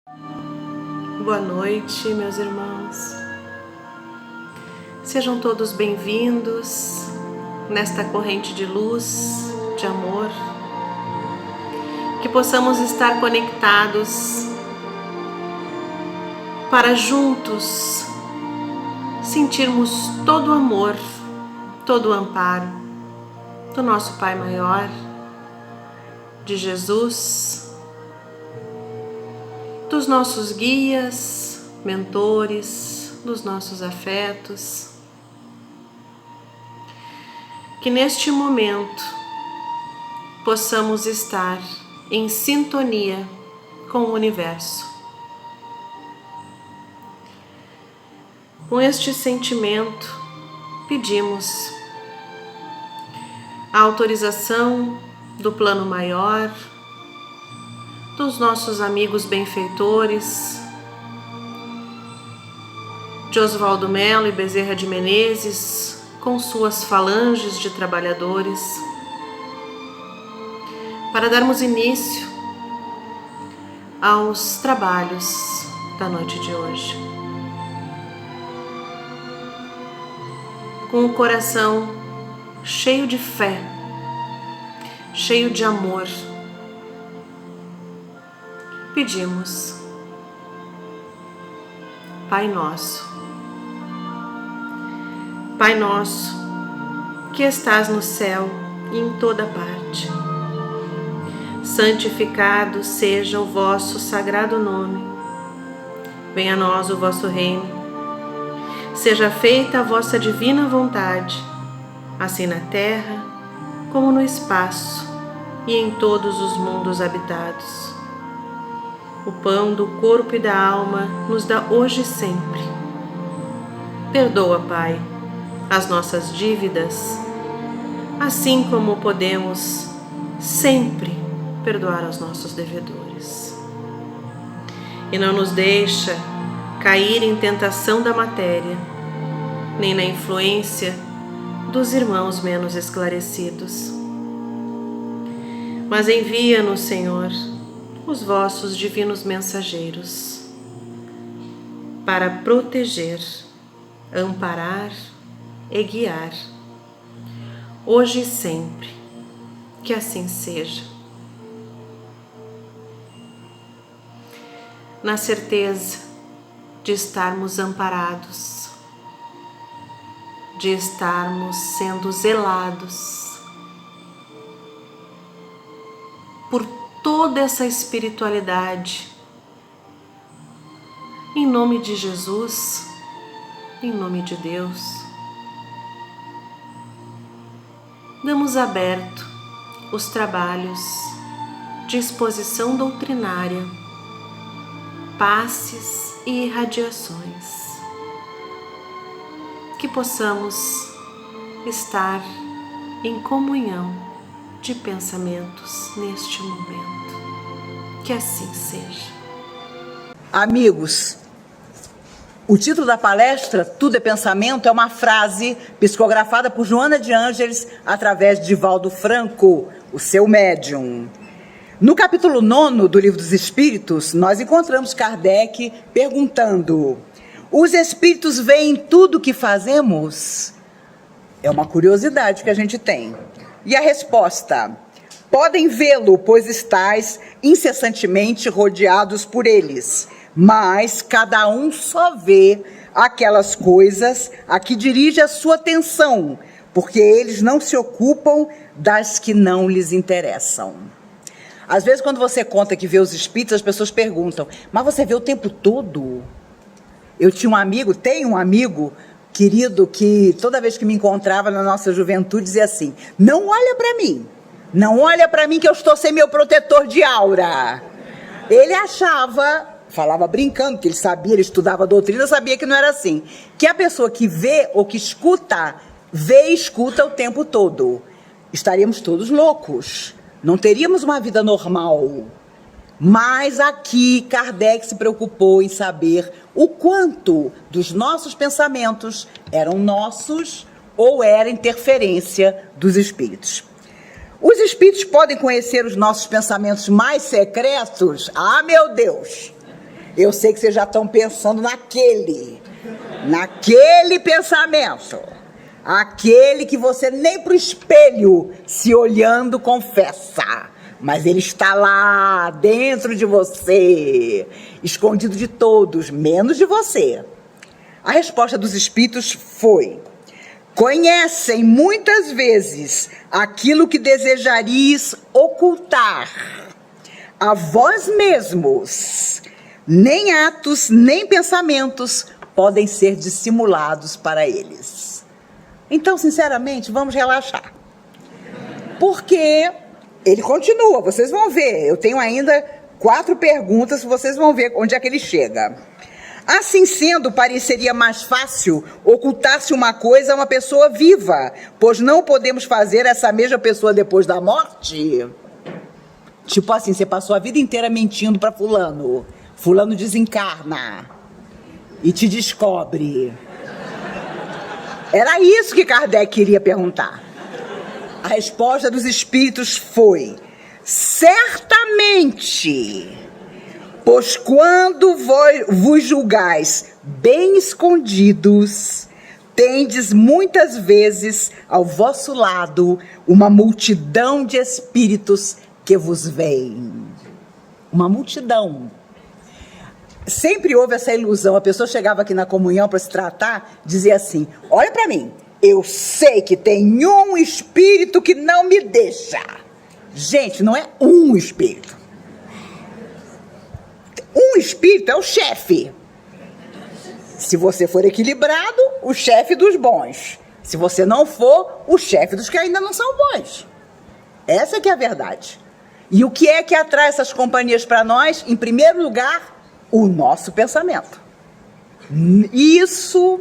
Boa noite, meus irmãos. Sejam todos bem-vindos nesta corrente de luz, de amor. Que possamos estar conectados para juntos sentirmos todo o amor, todo o amparo do nosso Pai Maior, de Jesus, dos nossos guias, mentores, dos nossos afetos. Que neste momento possamos estar em sintonia com o universo. Com este sentimento, pedimos a autorização do plano maior, dos nossos amigos benfeitores, de Oswaldo Melo e Bezerra de Menezes, com suas falanges de trabalhadores, para darmos início aos trabalhos da noite de hoje. Com o coração cheio de fé, cheio de amor, pedimos: Pai nosso, Pai nosso, que estás no céu e em toda parte, santificado seja o vosso sagrado nome. Venha a nós o vosso reino. Seja feita a vossa divina vontade, assim na terra como no espaço e em todos os mundos habitados. O pão do corpo e da alma nos dá hoje e sempre. Perdoa, Pai, as nossas dívidas, assim como podemos sempre perdoar aos nossos devedores. E não nos deixa cair em tentação da matéria, nem na influência dos irmãos menos esclarecidos. Mas envia-nos, Senhor, os vossos divinos mensageiros, para proteger, amparar e guiar, hoje e sempre, que assim seja. Na certeza de estarmos amparados, de estarmos sendo zelados por toda essa espiritualidade, em nome de Jesus, em nome de Deus, damos aberto os trabalhos de exposição doutrinária, passes e irradiações, que possamos estar em comunhão de pensamentos neste momento. Que assim seja. Amigos, o título da palestra, Tudo é Pensamento, é uma frase psicografada por Joana de Ângeles através de Divaldo Franco, o seu médium. No capítulo 9 do Livro dos Espíritos, nós encontramos Kardec perguntando: os espíritos veem tudo o que fazemos? É uma curiosidade que a gente tem. E a resposta: podem vê-lo, pois estáis incessantemente rodeados por eles, mas cada um só vê aquelas coisas a que dirige a sua atenção, porque eles não se ocupam das que não lhes interessam. Às vezes, quando você conta que vê os espíritos, as pessoas perguntam: mas você vê o tempo todo? Eu tenho um amigo querido que toda vez que me encontrava na nossa juventude dizia assim: não olha para mim, não olha para mim que eu estou sem meu protetor de aura. Ele achava, falava brincando, que ele sabia, ele estudava doutrina, sabia que não era assim, que a pessoa que vê ou que escuta, vê e escuta o tempo todo. Estaríamos todos loucos, não teríamos uma vida normal. Mas aqui Kardec se preocupou em saber o quanto dos nossos pensamentos eram nossos ou era interferência dos espíritos. Os espíritos podem conhecer os nossos pensamentos mais secretos? Ah, meu Deus! Eu sei que vocês já estão pensando naquele pensamento. Aquele que você nem pro espelho, se olhando, confessa. Mas ele está lá, dentro de você, escondido de todos, menos de você. A resposta dos espíritos foi: conhecem muitas vezes aquilo que desejarias ocultar a vós mesmos. Nem atos, nem pensamentos podem ser dissimulados para eles. Então, sinceramente, vamos relaxar. Porque ele continua, vocês vão ver. Eu tenho ainda 4 perguntas, vocês vão ver onde é que ele chega. Assim sendo, pareceria mais fácil ocultar-se uma coisa a uma pessoa viva, pois não podemos fazer essa mesma pessoa depois da morte. Tipo assim, você passou a vida inteira mentindo para fulano. Fulano desencarna e te descobre. Era isso que Kardec queria perguntar. A resposta dos espíritos foi: certamente, pois quando vos julgais bem escondidos, tendes muitas vezes ao vosso lado uma multidão de espíritos que vos veem. Uma multidão. Sempre houve essa ilusão. A pessoa chegava aqui na comunhão para se tratar, dizia assim: olha para mim, eu sei que tem um espírito que não me deixa. Gente, não é um espírito. Um espírito é o chefe. Se você for equilibrado, o chefe dos bons. Se você não for, o chefe dos que ainda não são bons. Essa que é a verdade. E o que é que atrai essas companhias para nós? Em primeiro lugar, o nosso pensamento. Isso,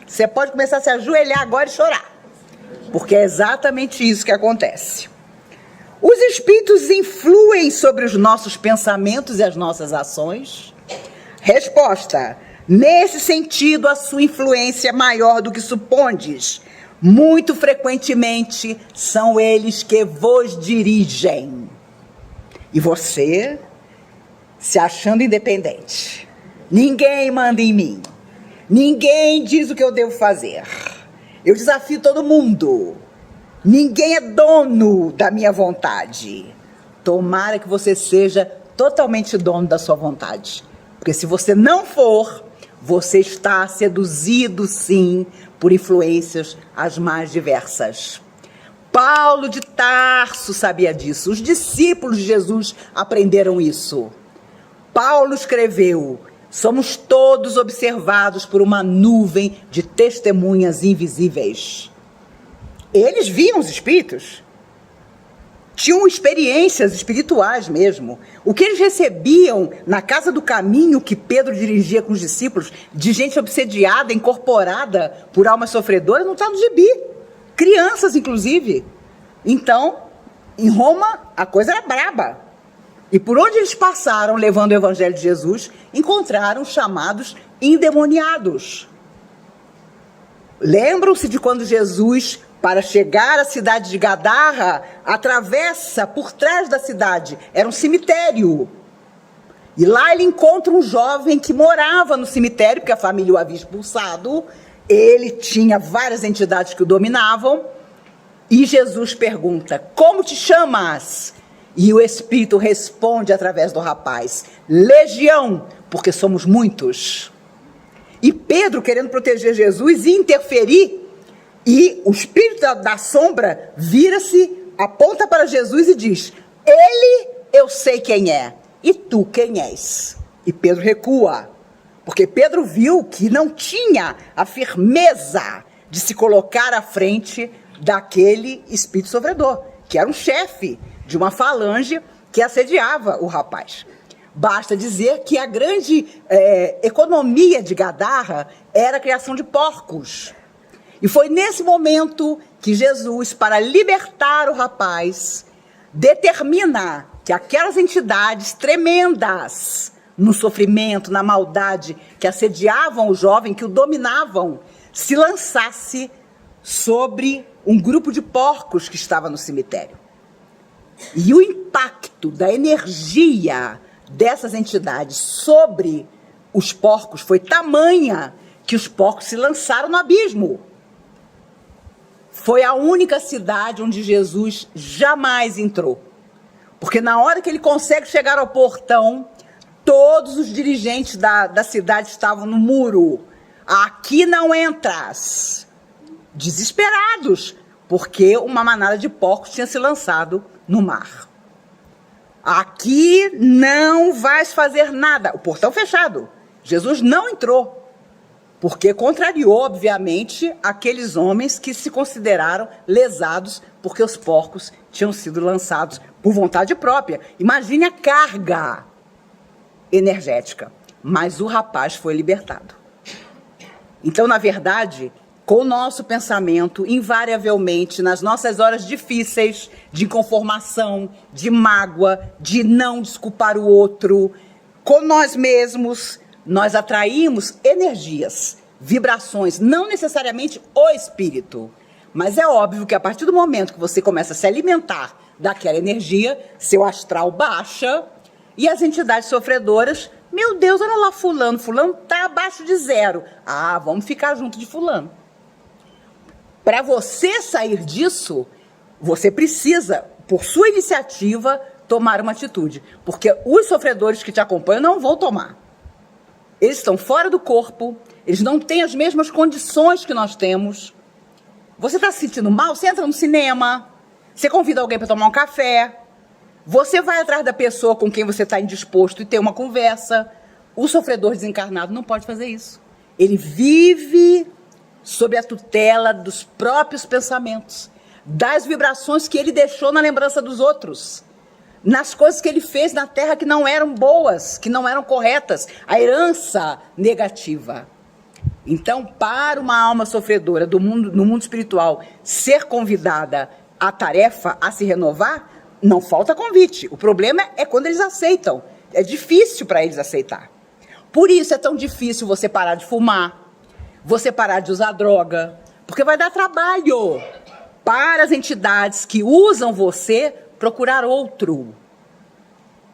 você pode começar a se ajoelhar agora e chorar. Porque é exatamente isso que acontece. Os espíritos influem sobre os nossos pensamentos e as nossas ações? Resposta: nesse sentido, a sua influência é maior do que supondes. Muito frequentemente, são eles que vos dirigem. E você, se achando independente. Ninguém manda em mim. Ninguém diz o que eu devo fazer. Eu desafio todo mundo. Ninguém é dono da minha vontade. Tomara que você seja totalmente dono da sua vontade. Porque se você não for, você está seduzido, sim, por influências as mais diversas. Paulo de Tarso sabia disso. Os discípulos de Jesus aprenderam isso. Paulo escreveu: somos todos observados por uma nuvem de testemunhas invisíveis. Eles viam os espíritos. Tinham experiências espirituais mesmo. O que eles recebiam na casa do caminho que Pedro dirigia com os discípulos, de gente obsediada, incorporada por almas sofredoras, não está no gibi. Crianças, inclusive. Então, em Roma, a coisa era braba. E por onde eles passaram, levando o evangelho de Jesus, encontraram chamados endemoniados. Lembram-se de quando Jesus, para chegar à cidade de Gadarra, atravessa por trás da cidade. Era um cemitério. E lá ele encontra um jovem que morava no cemitério, porque a família o havia expulsado. Ele tinha várias entidades que o dominavam. E Jesus pergunta: como te chamas? E o espírito responde através do rapaz: Legião, porque somos muitos. E Pedro, querendo proteger Jesus, ia interferir. E o espírito da sombra vira-se, aponta para Jesus e diz: ele eu sei quem é, e tu quem és? E Pedro recua, porque Pedro viu que não tinha a firmeza de se colocar à frente daquele espírito sofredor, que era um chefe de uma falange que assediava o rapaz. Basta dizer que a grande economia de Gadarra era a criação de porcos. E foi nesse momento que Jesus, para libertar o rapaz, determina que aquelas entidades tremendas no sofrimento, na maldade, que assediavam o jovem, que o dominavam, se lançasse sobre um grupo de porcos que estava no cemitério. E o impacto da energia dessas entidades sobre os porcos foi tamanha que os porcos se lançaram no abismo. Foi a única cidade onde Jesus jamais entrou. Porque na hora que ele consegue chegar ao portão, todos os dirigentes da cidade estavam no muro. Aqui não entras. Desesperados, porque uma manada de porcos tinha se lançado no mar. Aqui não vais fazer nada. O portão fechado. Jesus não entrou, porque contrariou, obviamente, aqueles homens que se consideraram lesados porque os porcos tinham sido lançados por vontade própria. Imagine a carga energética. Mas o rapaz foi libertado. Então, na verdade, com o nosso pensamento, invariavelmente, nas nossas horas difíceis de inconformação, de mágoa, de não desculpar o outro, com nós mesmos, nós atraímos energias, vibrações, não necessariamente o espírito. Mas é óbvio que a partir do momento que você começa a se alimentar daquela energia, seu astral baixa e as entidades sofredoras, meu Deus, olha lá fulano está abaixo de 0. Ah, vamos ficar junto de fulano. Para você sair disso, você precisa, por sua iniciativa, tomar uma atitude. Porque os sofredores que te acompanham não vão tomar. Eles estão fora do corpo, eles não têm as mesmas condições que nós temos. Você está se sentindo mal? Você entra no cinema, você convida alguém para tomar um café, você vai atrás da pessoa com quem você está indisposto e ter uma conversa. O sofredor desencarnado não pode fazer isso. Ele vive sob a tutela dos próprios pensamentos, das vibrações que ele deixou na lembrança dos outros, nas coisas que ele fez na Terra que não eram boas, que não eram corretas, a herança negativa. Então, para uma alma sofredora no mundo espiritual ser convidada à tarefa, a se renovar, não falta convite. O problema é quando eles aceitam. É difícil para eles aceitar. Por isso é tão difícil você parar de fumar, você parar de usar droga, porque vai dar trabalho para as entidades que usam você procurar outro.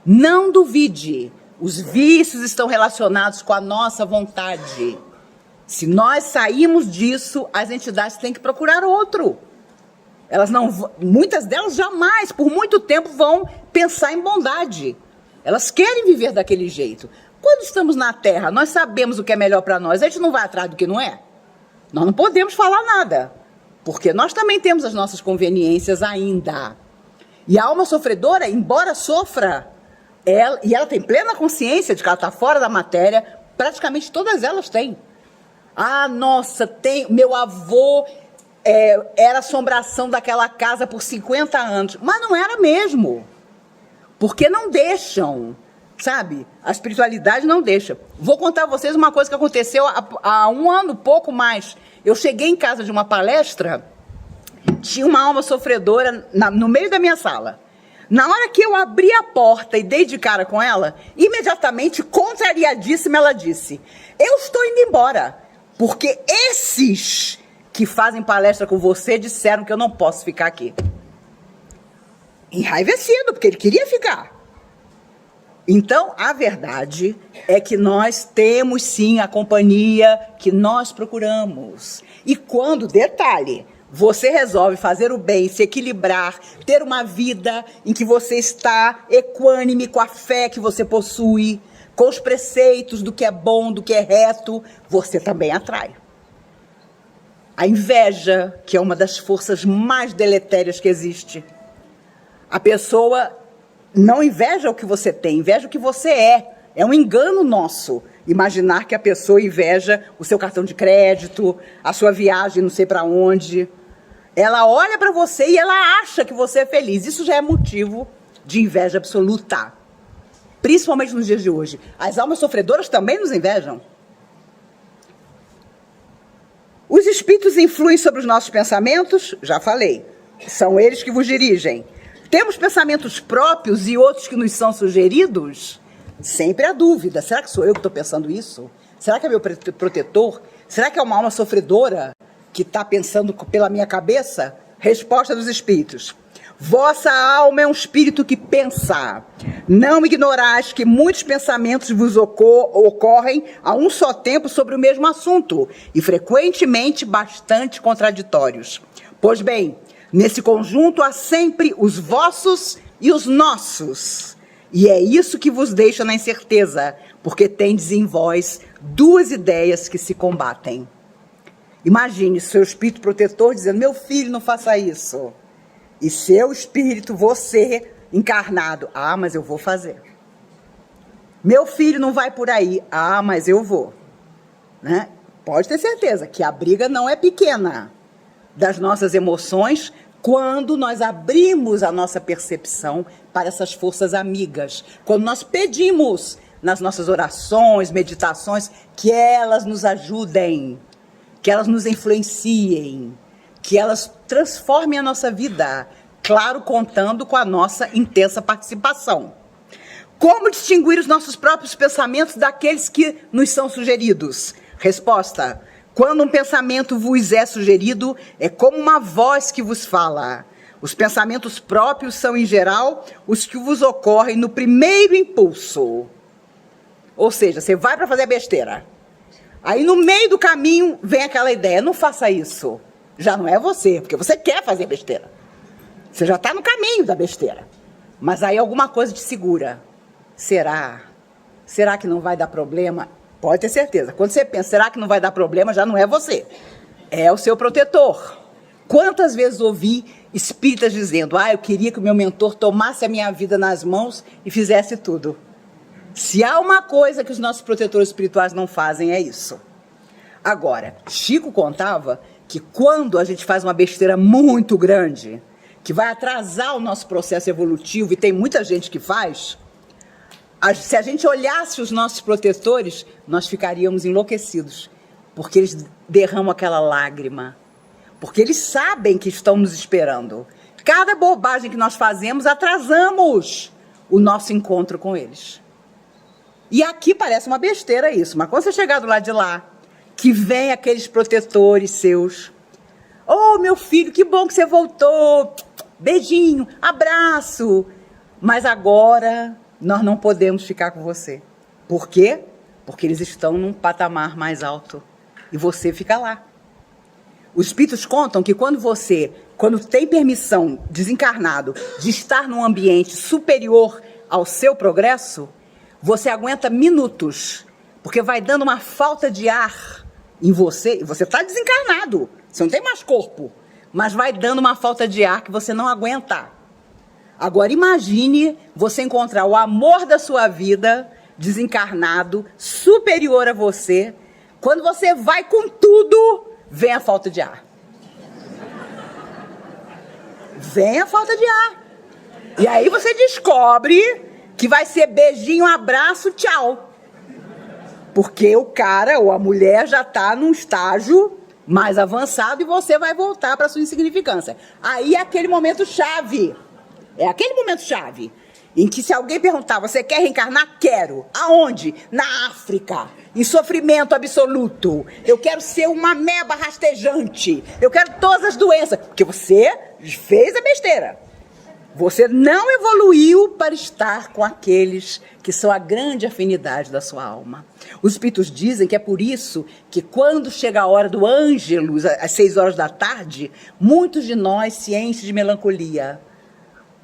Não duvide, os vícios estão relacionados com a nossa vontade. Se nós sairmos disso, as entidades têm que procurar outro. Elas não, muitas delas jamais, por muito tempo, vão pensar em bondade. Elas querem viver daquele jeito. Quando estamos na Terra, nós sabemos o que é melhor para nós. A gente não vai atrás do que não é. Nós não podemos falar nada, porque nós também temos as nossas conveniências ainda. E a alma sofredora, embora sofra, ela tem plena consciência de que ela está fora da matéria, praticamente todas elas têm. Ah, nossa, meu avô era assombração daquela casa por 50 anos. Mas não era mesmo. Porque não deixam, sabe? A espiritualidade não deixa. Vou contar a vocês uma coisa que aconteceu há um ano, pouco mais. Eu cheguei em casa de uma palestra, tinha uma alma sofredora no meio da minha sala. Na hora que eu abri a porta e dei de cara com ela, imediatamente, contrariadíssima, ela disse: eu estou indo embora, porque esses que fazem palestra com você disseram que eu não posso ficar aqui. Enraivecido, porque ele queria ficar. Então, a verdade é que nós temos sim a companhia que nós procuramos. E quando, detalhe, você resolve fazer o bem, se equilibrar, ter uma vida em que você está equânime com a fé que você possui, com os preceitos do que é bom, do que é reto, você também atrai. A inveja, que é uma das forças mais deletérias que existe. A pessoa não inveja o que você tem, inveja o que você é. É um engano nosso imaginar que a pessoa inveja o seu cartão de crédito, a sua viagem não sei para onde. Ela olha para você e ela acha que você é feliz. Isso já é motivo de inveja absoluta. Principalmente nos dias de hoje. As almas sofredoras também nos invejam. Os espíritos influem sobre os nossos pensamentos? Já falei. São eles que vos dirigem. Temos pensamentos próprios e outros que nos são sugeridos? Sempre há dúvida. Será que sou eu que estou pensando isso? Será que é meu protetor? Será que é uma alma sofredora que está pensando pela minha cabeça? Resposta dos espíritos. Vossa alma é um espírito que pensa. Não ignorais que muitos pensamentos vos ocorrem a um só tempo sobre o mesmo assunto, e frequentemente bastante contraditórios. Pois bem, nesse conjunto há sempre os vossos e os nossos. E é isso que vos deixa na incerteza, porque tendes em vós duas ideias que se combatem. Imagine seu espírito protetor dizendo: meu filho, não faça isso. E seu espírito, você, encarnado: ah, mas eu vou fazer. Meu filho, não vai por aí. Ah, mas eu vou. Né? Pode ter certeza que a briga não é pequena das nossas emoções quando nós abrimos a nossa percepção para essas forças amigas. Quando nós pedimos nas nossas orações, meditações, que elas nos ajudem, que elas nos influenciem, que elas transformem a nossa vida, claro, contando com a nossa intensa participação. Como distinguir os nossos próprios pensamentos daqueles que nos são sugeridos? Resposta: quando um pensamento vos é sugerido, é como uma voz que vos fala. Os pensamentos próprios são, em geral, os que vos ocorrem no primeiro impulso. Ou seja, você vai para fazer besteira. Aí, no meio do caminho, vem aquela ideia: não faça isso. Já não é você, porque você quer fazer besteira. Você já está no caminho da besteira. Mas aí alguma coisa te segura. Será? Será que não vai dar problema? Pode ter certeza. Quando você pensa, será que não vai dar problema, já não é você. É o seu protetor. Quantas vezes ouvi espíritas dizendo: eu queria que o meu mentor tomasse a minha vida nas mãos e fizesse tudo. Se há uma coisa que os nossos protetores espirituais não fazem, é isso. Agora, Chico contava que quando a gente faz uma besteira muito grande, que vai atrasar o nosso processo evolutivo, e tem muita gente que faz, se a gente olhasse os nossos protetores, nós ficaríamos enlouquecidos, porque eles derramam aquela lágrima, porque eles sabem que estão nos esperando. Cada bobagem que nós fazemos, atrasamos o nosso encontro com eles. E aqui parece uma besteira isso, mas quando você chegar do lado de lá, que vem aqueles protetores seus: oh, meu filho, que bom que você voltou, beijinho, abraço, mas agora nós não podemos ficar com você. Por quê? Porque eles estão num patamar mais alto e você fica lá. Os espíritos contam que quando tem permissão, desencarnado, de estar num ambiente superior ao seu progresso, você aguenta minutos, porque vai dando uma falta de ar em você, e você está desencarnado, você não tem mais corpo, mas vai dando uma falta de ar que você não aguenta. Agora imagine você encontrar o amor da sua vida, desencarnado, superior a você. Quando você vai com tudo, vem a falta de ar. Vem a falta de ar. E aí você descobre que vai ser beijinho, abraço, tchau. Porque o cara ou a mulher já está num estágio mais avançado e você vai voltar para a sua insignificância. Aí é aquele momento chave. É aquele momento chave em que, se alguém perguntar: você quer reencarnar? Quero. Aonde? Na África. Em sofrimento absoluto. Eu quero ser uma ameba rastejante. Eu quero todas as doenças. Porque você fez a besteira. Você não evoluiu para estar com aqueles que são a grande afinidade da sua alma. Os espíritos dizem que é por isso que, quando chega a hora do Ângelus, às 6 horas da tarde, muitos de nós se enchem de melancolia.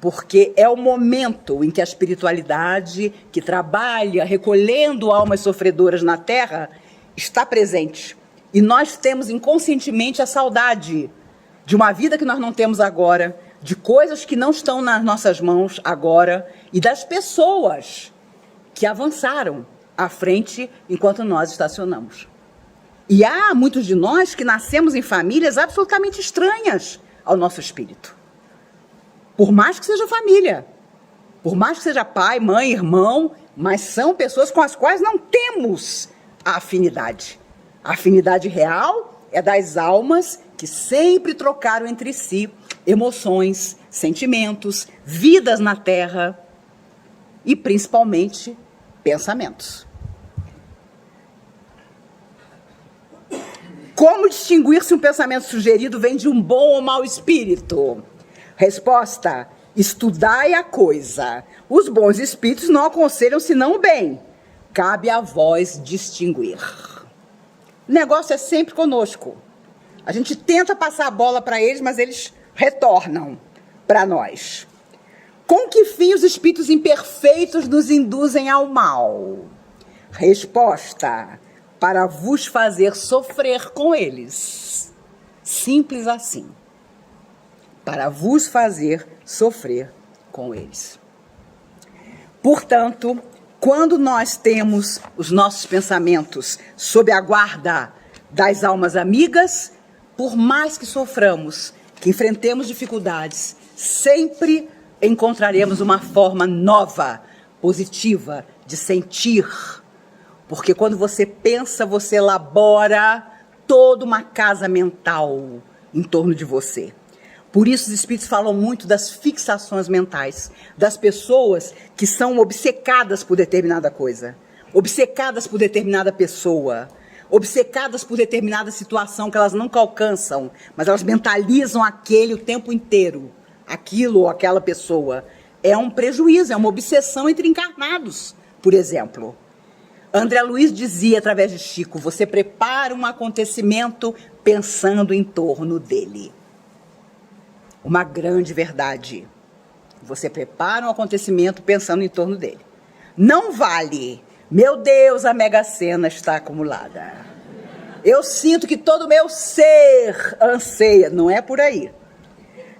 Porque é o momento em que a espiritualidade, que trabalha recolhendo almas sofredoras na Terra, está presente. E nós temos inconscientemente a saudade de uma vida que nós não temos agora, de coisas que não estão nas nossas mãos agora e das pessoas que avançaram à frente enquanto nós estacionamos. E há muitos de nós que nascemos em famílias absolutamente estranhas ao nosso espírito. Por mais que seja família, por mais que seja pai, mãe, irmão, mas são pessoas com as quais não temos a afinidade. A afinidade real é das almas que sempre trocaram entre si emoções, sentimentos, vidas na Terra e, principalmente, pensamentos. Como distinguir se um pensamento sugerido vem de um bom ou mau espírito? Resposta: estudai a coisa. Os bons espíritos não aconselham senão o bem. Cabe a vós distinguir. O negócio é sempre conosco. A gente tenta passar a bola para eles, mas eles retornam para nós. Com que fim os espíritos imperfeitos nos induzem ao mal? Resposta: para vos fazer sofrer com eles. Simples assim. Para vos fazer sofrer com eles. Portanto, quando nós temos os nossos pensamentos sob a guarda das almas amigas, por mais que soframos, que enfrentemos dificuldades, sempre encontraremos uma forma nova, positiva, de sentir. Porque quando você pensa, você elabora toda uma casa mental em torno de você. Por isso os espíritos falam muito das fixações mentais, das pessoas que são obcecadas por determinada coisa, obcecadas por determinada pessoa, obcecadas por determinada situação que elas nunca alcançam, mas elas mentalizam aquele o tempo inteiro, aquilo ou aquela pessoa. É um prejuízo, é uma obsessão entre encarnados, por exemplo. André Luiz dizia através de Chico: você prepara um acontecimento pensando em torno dele. Uma grande verdade. Você prepara um acontecimento pensando em torno dele. Não vale, meu Deus, a Mega Sena está acumulada. Eu sinto que todo o meu ser anseia. Não é por aí.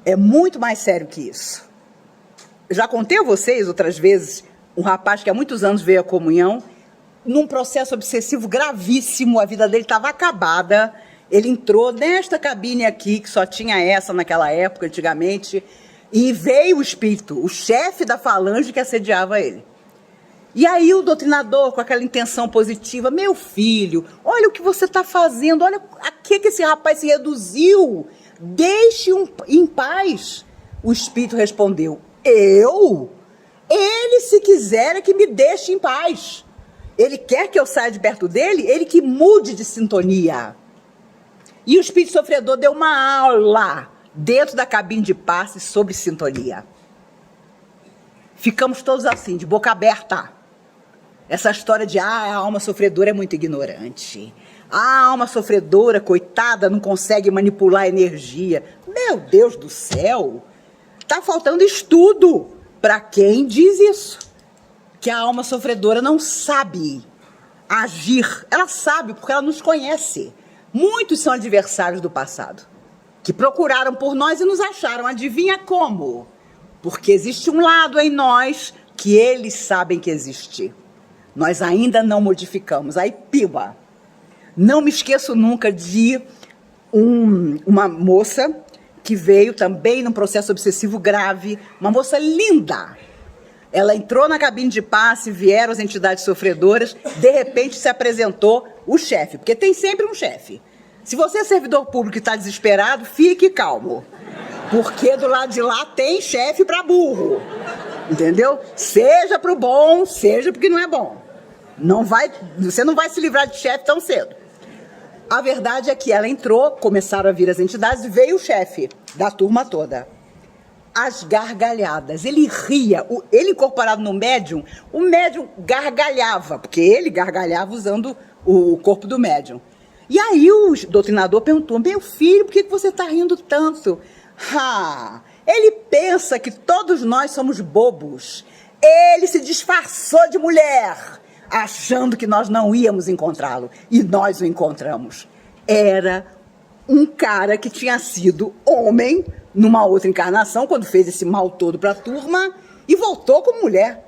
É muito mais sério que isso. Já contei a vocês outras vezes um rapaz que há muitos anos veio à comunhão, num processo obsessivo gravíssimo, a vida dele estava acabada. Ele entrou nesta cabine aqui, que só tinha essa naquela época, antigamente, e veio o espírito, o chefe da falange que assediava ele. E aí o doutrinador, com aquela intenção positiva: meu filho, olha o que você está fazendo, olha a que esse rapaz se reduziu, deixe-o em paz. O espírito respondeu: eu? Ele, se quiser, é que me deixe em paz. Ele quer que eu saia de perto dele, ele que mude de sintonia. E o espírito sofredor deu uma aula dentro da cabine de passe sobre sintonia. Ficamos todos assim, de boca aberta. Essa história de a alma sofredora é muito ignorante. A alma sofredora, coitada, não consegue manipular a energia. Meu Deus do céu! Está faltando estudo para quem diz isso. Que a alma sofredora não sabe agir. Ela sabe porque ela nos conhece. Muitos são adversários do passado, que procuraram por nós e nos acharam. Adivinha como? Porque existe um lado em nós que eles sabem que existe. Nós ainda não modificamos. Aí, piba! Não me esqueço nunca de uma moça que veio também num processo obsessivo grave, uma moça linda. Ela entrou na cabine de passe, vieram as entidades sofredoras, de repente se apresentou o chefe, porque tem sempre um chefe. Se você é servidor público e está desesperado, fique calmo, porque do lado de lá tem chefe para burro, entendeu? Seja para o bom, seja porque não é bom. Você não vai se livrar de chefe tão cedo. A verdade é que ela entrou, começaram a vir as entidades, veio o chefe da turma toda. As gargalhadas, ele ria, ele incorporado no médium, o médium gargalhava, porque ele gargalhava usando o corpo do médium. E aí o doutrinador perguntou: meu filho, por que você está rindo tanto? Ele pensa que todos nós somos bobos. Ele se disfarçou de mulher, achando que nós não íamos encontrá-lo, e nós o encontramos. Era um cara que tinha sido homem numa outra encarnação, quando fez esse mal todo para a turma, e voltou como mulher.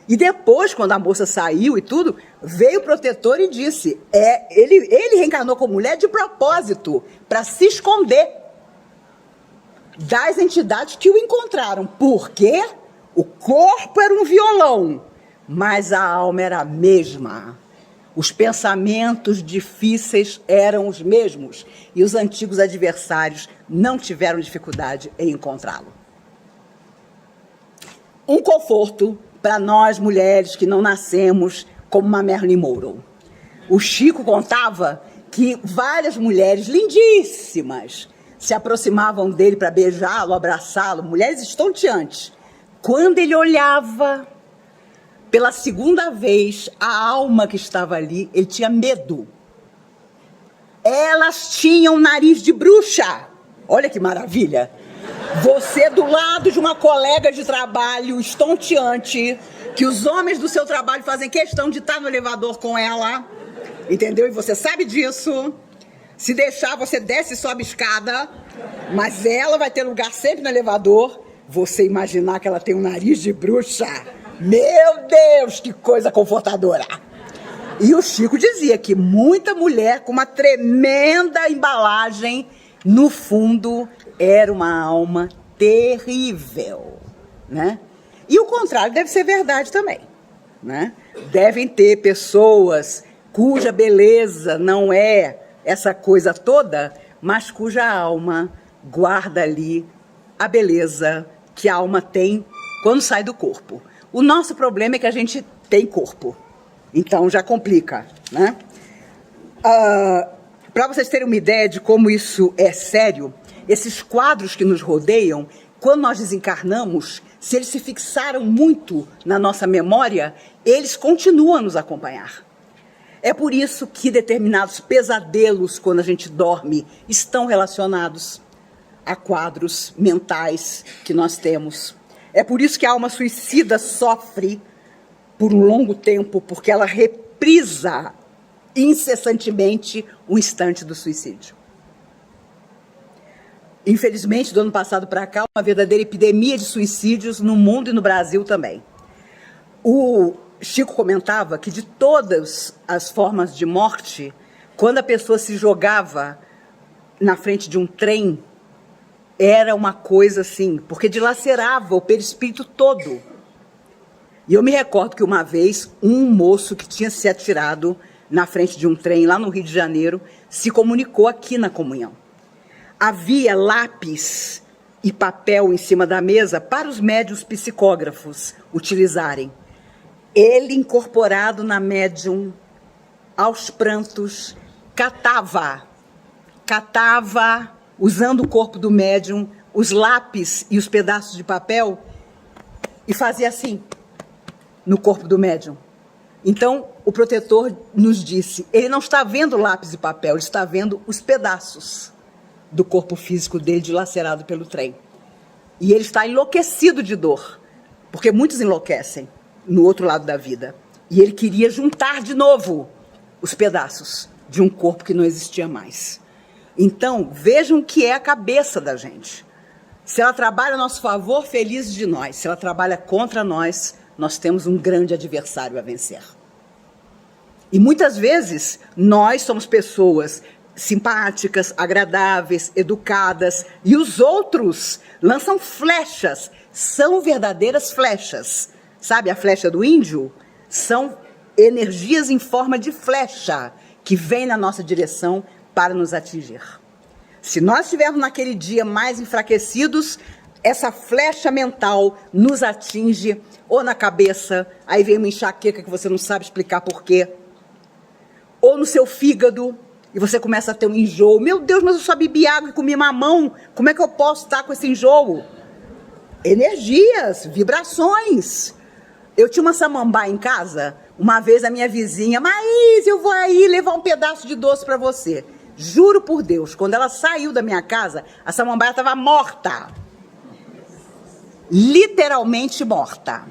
E depois, quando a moça saiu e tudo, veio o protetor e disse: ele reencarnou como mulher de propósito, para se esconder das entidades que o encontraram. Por quê? O corpo era um violão, mas a alma era a mesma. Os pensamentos difíceis eram os mesmos e os antigos adversários não tiveram dificuldade em encontrá-lo. Um conforto para nós mulheres que não nascemos como uma Marilyn Monroe. O Chico contava que várias mulheres lindíssimas se aproximavam dele para beijá-lo, abraçá-lo, mulheres estonteantes. Quando ele olhava pela segunda vez a alma que estava ali, ele tinha medo. Elas tinham nariz de bruxa. Olha que maravilha. Você do lado de uma colega de trabalho estonteante, que os homens do seu trabalho fazem questão de estar no elevador com ela, entendeu? E você sabe disso. Se deixar, você desce e sobe escada, mas ela vai ter lugar sempre no elevador. Você imaginar que ela tem um nariz de bruxa. Meu Deus, que coisa confortadora. E o Chico dizia que muita mulher com uma tremenda embalagem, no fundo, era uma alma terrível, né? E o contrário deve ser verdade também, né? Devem ter pessoas cuja beleza não é essa coisa toda, mas cuja alma guarda ali a beleza que a alma tem quando sai do corpo. O nosso problema é que a gente tem corpo, então já complica, né? Para vocês terem uma ideia de como isso é sério, esses quadros que nos rodeiam, quando nós desencarnamos, se eles se fixaram muito na nossa memória, eles continuam a nos acompanhar. É por isso que determinados pesadelos, quando a gente dorme, estão relacionados a quadros mentais que nós temos. É por isso que a alma suicida sofre por um longo tempo, porque ela reprisa incessantemente o instante do suicídio. Infelizmente, do ano passado para cá, uma verdadeira epidemia de suicídios no mundo e no Brasil também. O Chico comentava que de todas as formas de morte, quando a pessoa se jogava na frente de um trem, era uma coisa assim, porque dilacerava o perispírito todo. E eu me recordo que uma vez, um moço que tinha se atirado na frente de um trem lá no Rio de Janeiro, se comunicou aqui na comunhão. Havia lápis e papel em cima da mesa para os médiuns psicógrafos utilizarem. Ele, incorporado na médium, aos prantos, catava, usando o corpo do médium, os lápis e os pedaços de papel, e fazia assim, no corpo do médium. Então, o protetor nos disse, ele não está vendo lápis e papel, ele está vendo os pedaços do corpo físico dele dilacerado pelo trem. E ele está enlouquecido de dor, porque muitos enlouquecem no outro lado da vida. E ele queria juntar de novo os pedaços de um corpo que não existia mais. Então, vejam o que é a cabeça da gente. Se ela trabalha a nosso favor, feliz de nós. Se ela trabalha contra nós, nós temos um grande adversário a vencer. E muitas vezes, nós somos pessoas simpáticas, agradáveis, educadas, e os outros lançam flechas, são verdadeiras flechas. Sabe a flecha do índio? São energias em forma de flecha que vêm na nossa direção para nos atingir. Se nós estivermos naquele dia mais enfraquecidos, essa flecha mental nos atinge ou na cabeça, aí vem uma enxaqueca que você não sabe explicar por quê, ou no seu fígado, e você começa a ter um enjoo. Meu Deus, mas eu só bebi água e comi mamão, como é que eu posso estar com esse enjoo? Energias, vibrações. Eu tinha uma samambaia em casa, uma vez a minha vizinha, Maís, eu vou aí levar um pedaço de doce para você. Juro por Deus, quando ela saiu da minha casa, a samambaia estava morta. Literalmente morta.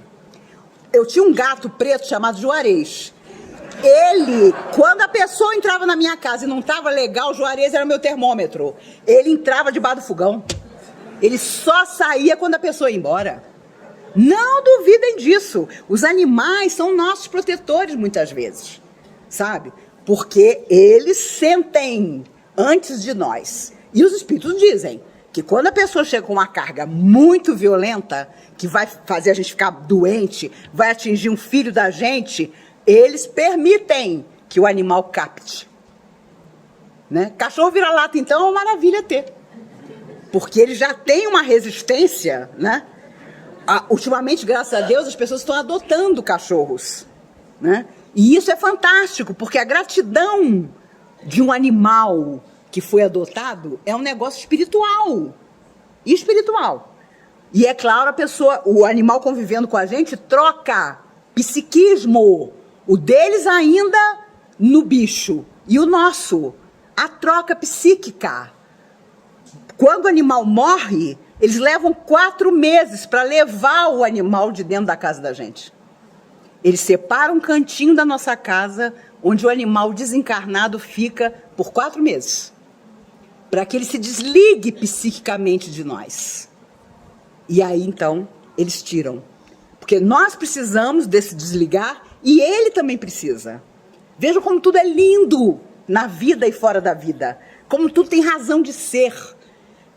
Eu tinha um gato preto chamado Juarez. Ele, quando a pessoa entrava na minha casa e não estava legal, o Juarez era meu termômetro. Ele entrava debaixo do fogão. Ele só saía quando a pessoa ia embora. Não duvidem disso. Os animais são nossos protetores muitas vezes, sabe? Porque eles sentem antes de nós. E os espíritos dizem que quando a pessoa chega com uma carga muito violenta, que vai fazer a gente ficar doente, vai atingir um filho da gente, eles permitem que o animal capte. Né? Cachorro vira-lata, então, é uma maravilha ter. Porque ele já tem uma resistência, né? Ultimamente, graças a Deus, as pessoas estão adotando cachorros, né? E isso é fantástico, porque a gratidão de um animal que foi adotado é um negócio espiritual. Espiritual. E é claro, o animal convivendo com a gente troca psiquismo. O deles ainda no bicho e o nosso. A troca psíquica. Quando o animal morre, eles levam 4 meses para levar o animal de dentro da casa da gente. Eles separam um cantinho da nossa casa onde o animal desencarnado fica por 4 meses. Para que ele se desligue psiquicamente de nós. E aí, então, eles tiram. Porque nós precisamos desse desligar e ele também precisa. Vejam como tudo é lindo na vida e fora da vida. Como tudo tem razão de ser.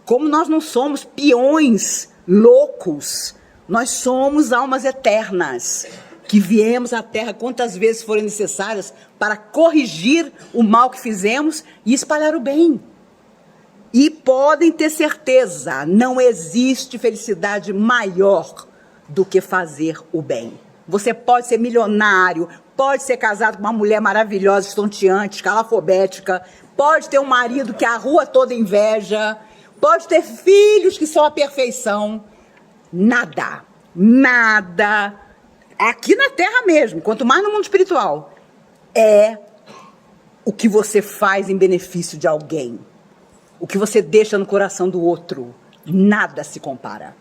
Como nós não somos peões loucos. Nós somos almas eternas. Que viemos à Terra quantas vezes forem necessárias para corrigir o mal que fizemos e espalhar o bem. E podem ter certeza, não existe felicidade maior do que fazer o bem. Você pode ser milionário, pode ser casado com uma mulher maravilhosa, estonteante, escalafobética, pode ter um marido que a rua toda inveja, pode ter filhos que são a perfeição. Nada, nada, aqui na Terra mesmo, quanto mais no mundo espiritual, é o que você faz em benefício de alguém. O que você deixa no coração do outro, nada se compara.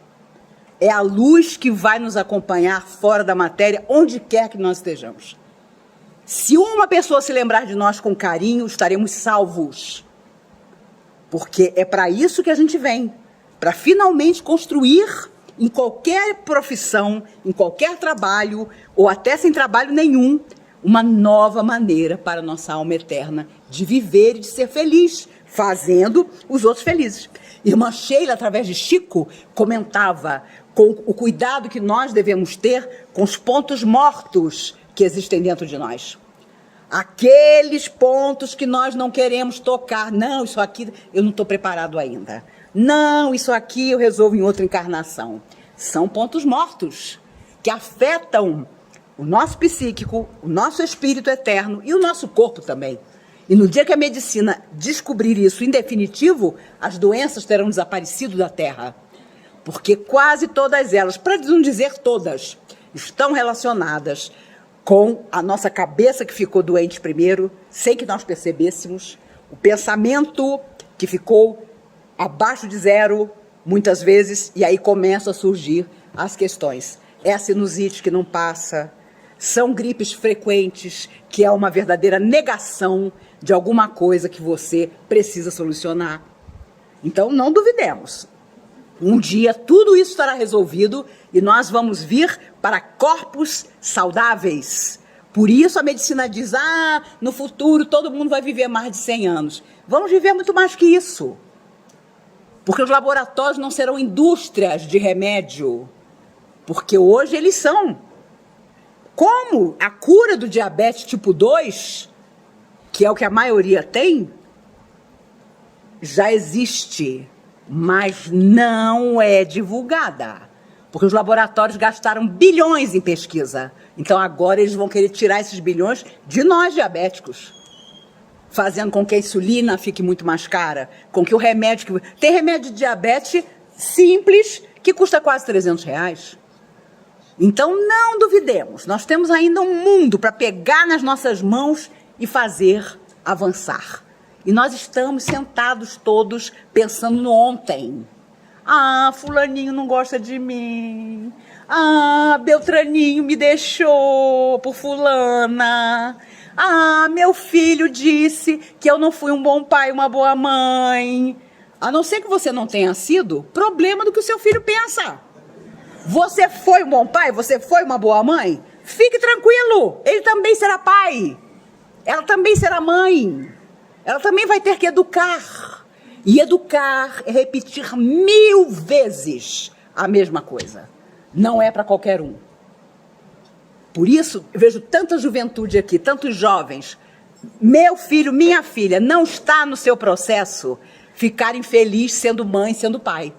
É a luz que vai nos acompanhar fora da matéria, onde quer que nós estejamos. Se uma pessoa se lembrar de nós com carinho, estaremos salvos. Porque é para isso que a gente vem, para finalmente construir em qualquer profissão, em qualquer trabalho, ou até sem trabalho nenhum, uma nova maneira para a nossa alma eterna de viver e de ser feliz, fazendo os outros felizes. Irmã Sheila, através de Chico, comentava com o cuidado que nós devemos ter com os pontos mortos que existem dentro de nós. Aqueles pontos que nós não queremos tocar. Não, isso aqui eu não estou preparado ainda. Não, isso aqui eu resolvo em outra encarnação. São pontos mortos que afetam o nosso psíquico, o nosso espírito eterno e o nosso corpo também. E no dia que a medicina descobrir isso em definitivo, as doenças terão desaparecido da Terra. Porque quase todas elas, para não dizer todas, estão relacionadas com a nossa cabeça que ficou doente primeiro, sem que nós percebêssemos, o pensamento que ficou abaixo de 0, muitas vezes, e aí começam a surgir as questões. É a sinusite que não passa, são gripes frequentes, que é uma verdadeira negação de alguma coisa que você precisa solucionar. Então, não duvidemos. Um dia, tudo isso estará resolvido e nós vamos vir para corpos saudáveis. Por isso, a medicina diz, no futuro todo mundo vai viver mais de 100 anos. Vamos viver muito mais que isso. Porque os laboratórios não serão indústrias de remédio. Porque hoje eles são. Como a cura do diabetes tipo 2, que é o que a maioria tem, já existe, mas não é divulgada. Porque os laboratórios gastaram bilhões em pesquisa. Então agora eles vão querer tirar esses bilhões de nós diabéticos. Fazendo com que a insulina fique muito mais cara. Com que o remédio... Tem remédio de diabetes simples que custa quase R$300. Então não duvidemos. Nós temos ainda um mundo para pegar nas nossas mãos e fazer avançar. E nós estamos sentados todos pensando no ontem. Fulaninho não gosta de mim. Beltraninho me deixou por fulana. Meu filho disse que eu não fui um bom pai, uma boa mãe. A não ser que você não tenha sido, problema do que o seu filho pensa. Você foi um bom pai? Você foi uma boa mãe? Fique tranquilo, ele também será pai. Ela também será mãe. Ela também vai ter que educar. E educar é repetir 1000 vezes a mesma coisa. Não é para qualquer um. Por isso, eu vejo tanta juventude aqui, tantos jovens. Meu filho, minha filha, não está no seu processo ficar infeliz sendo mãe, sendo pai.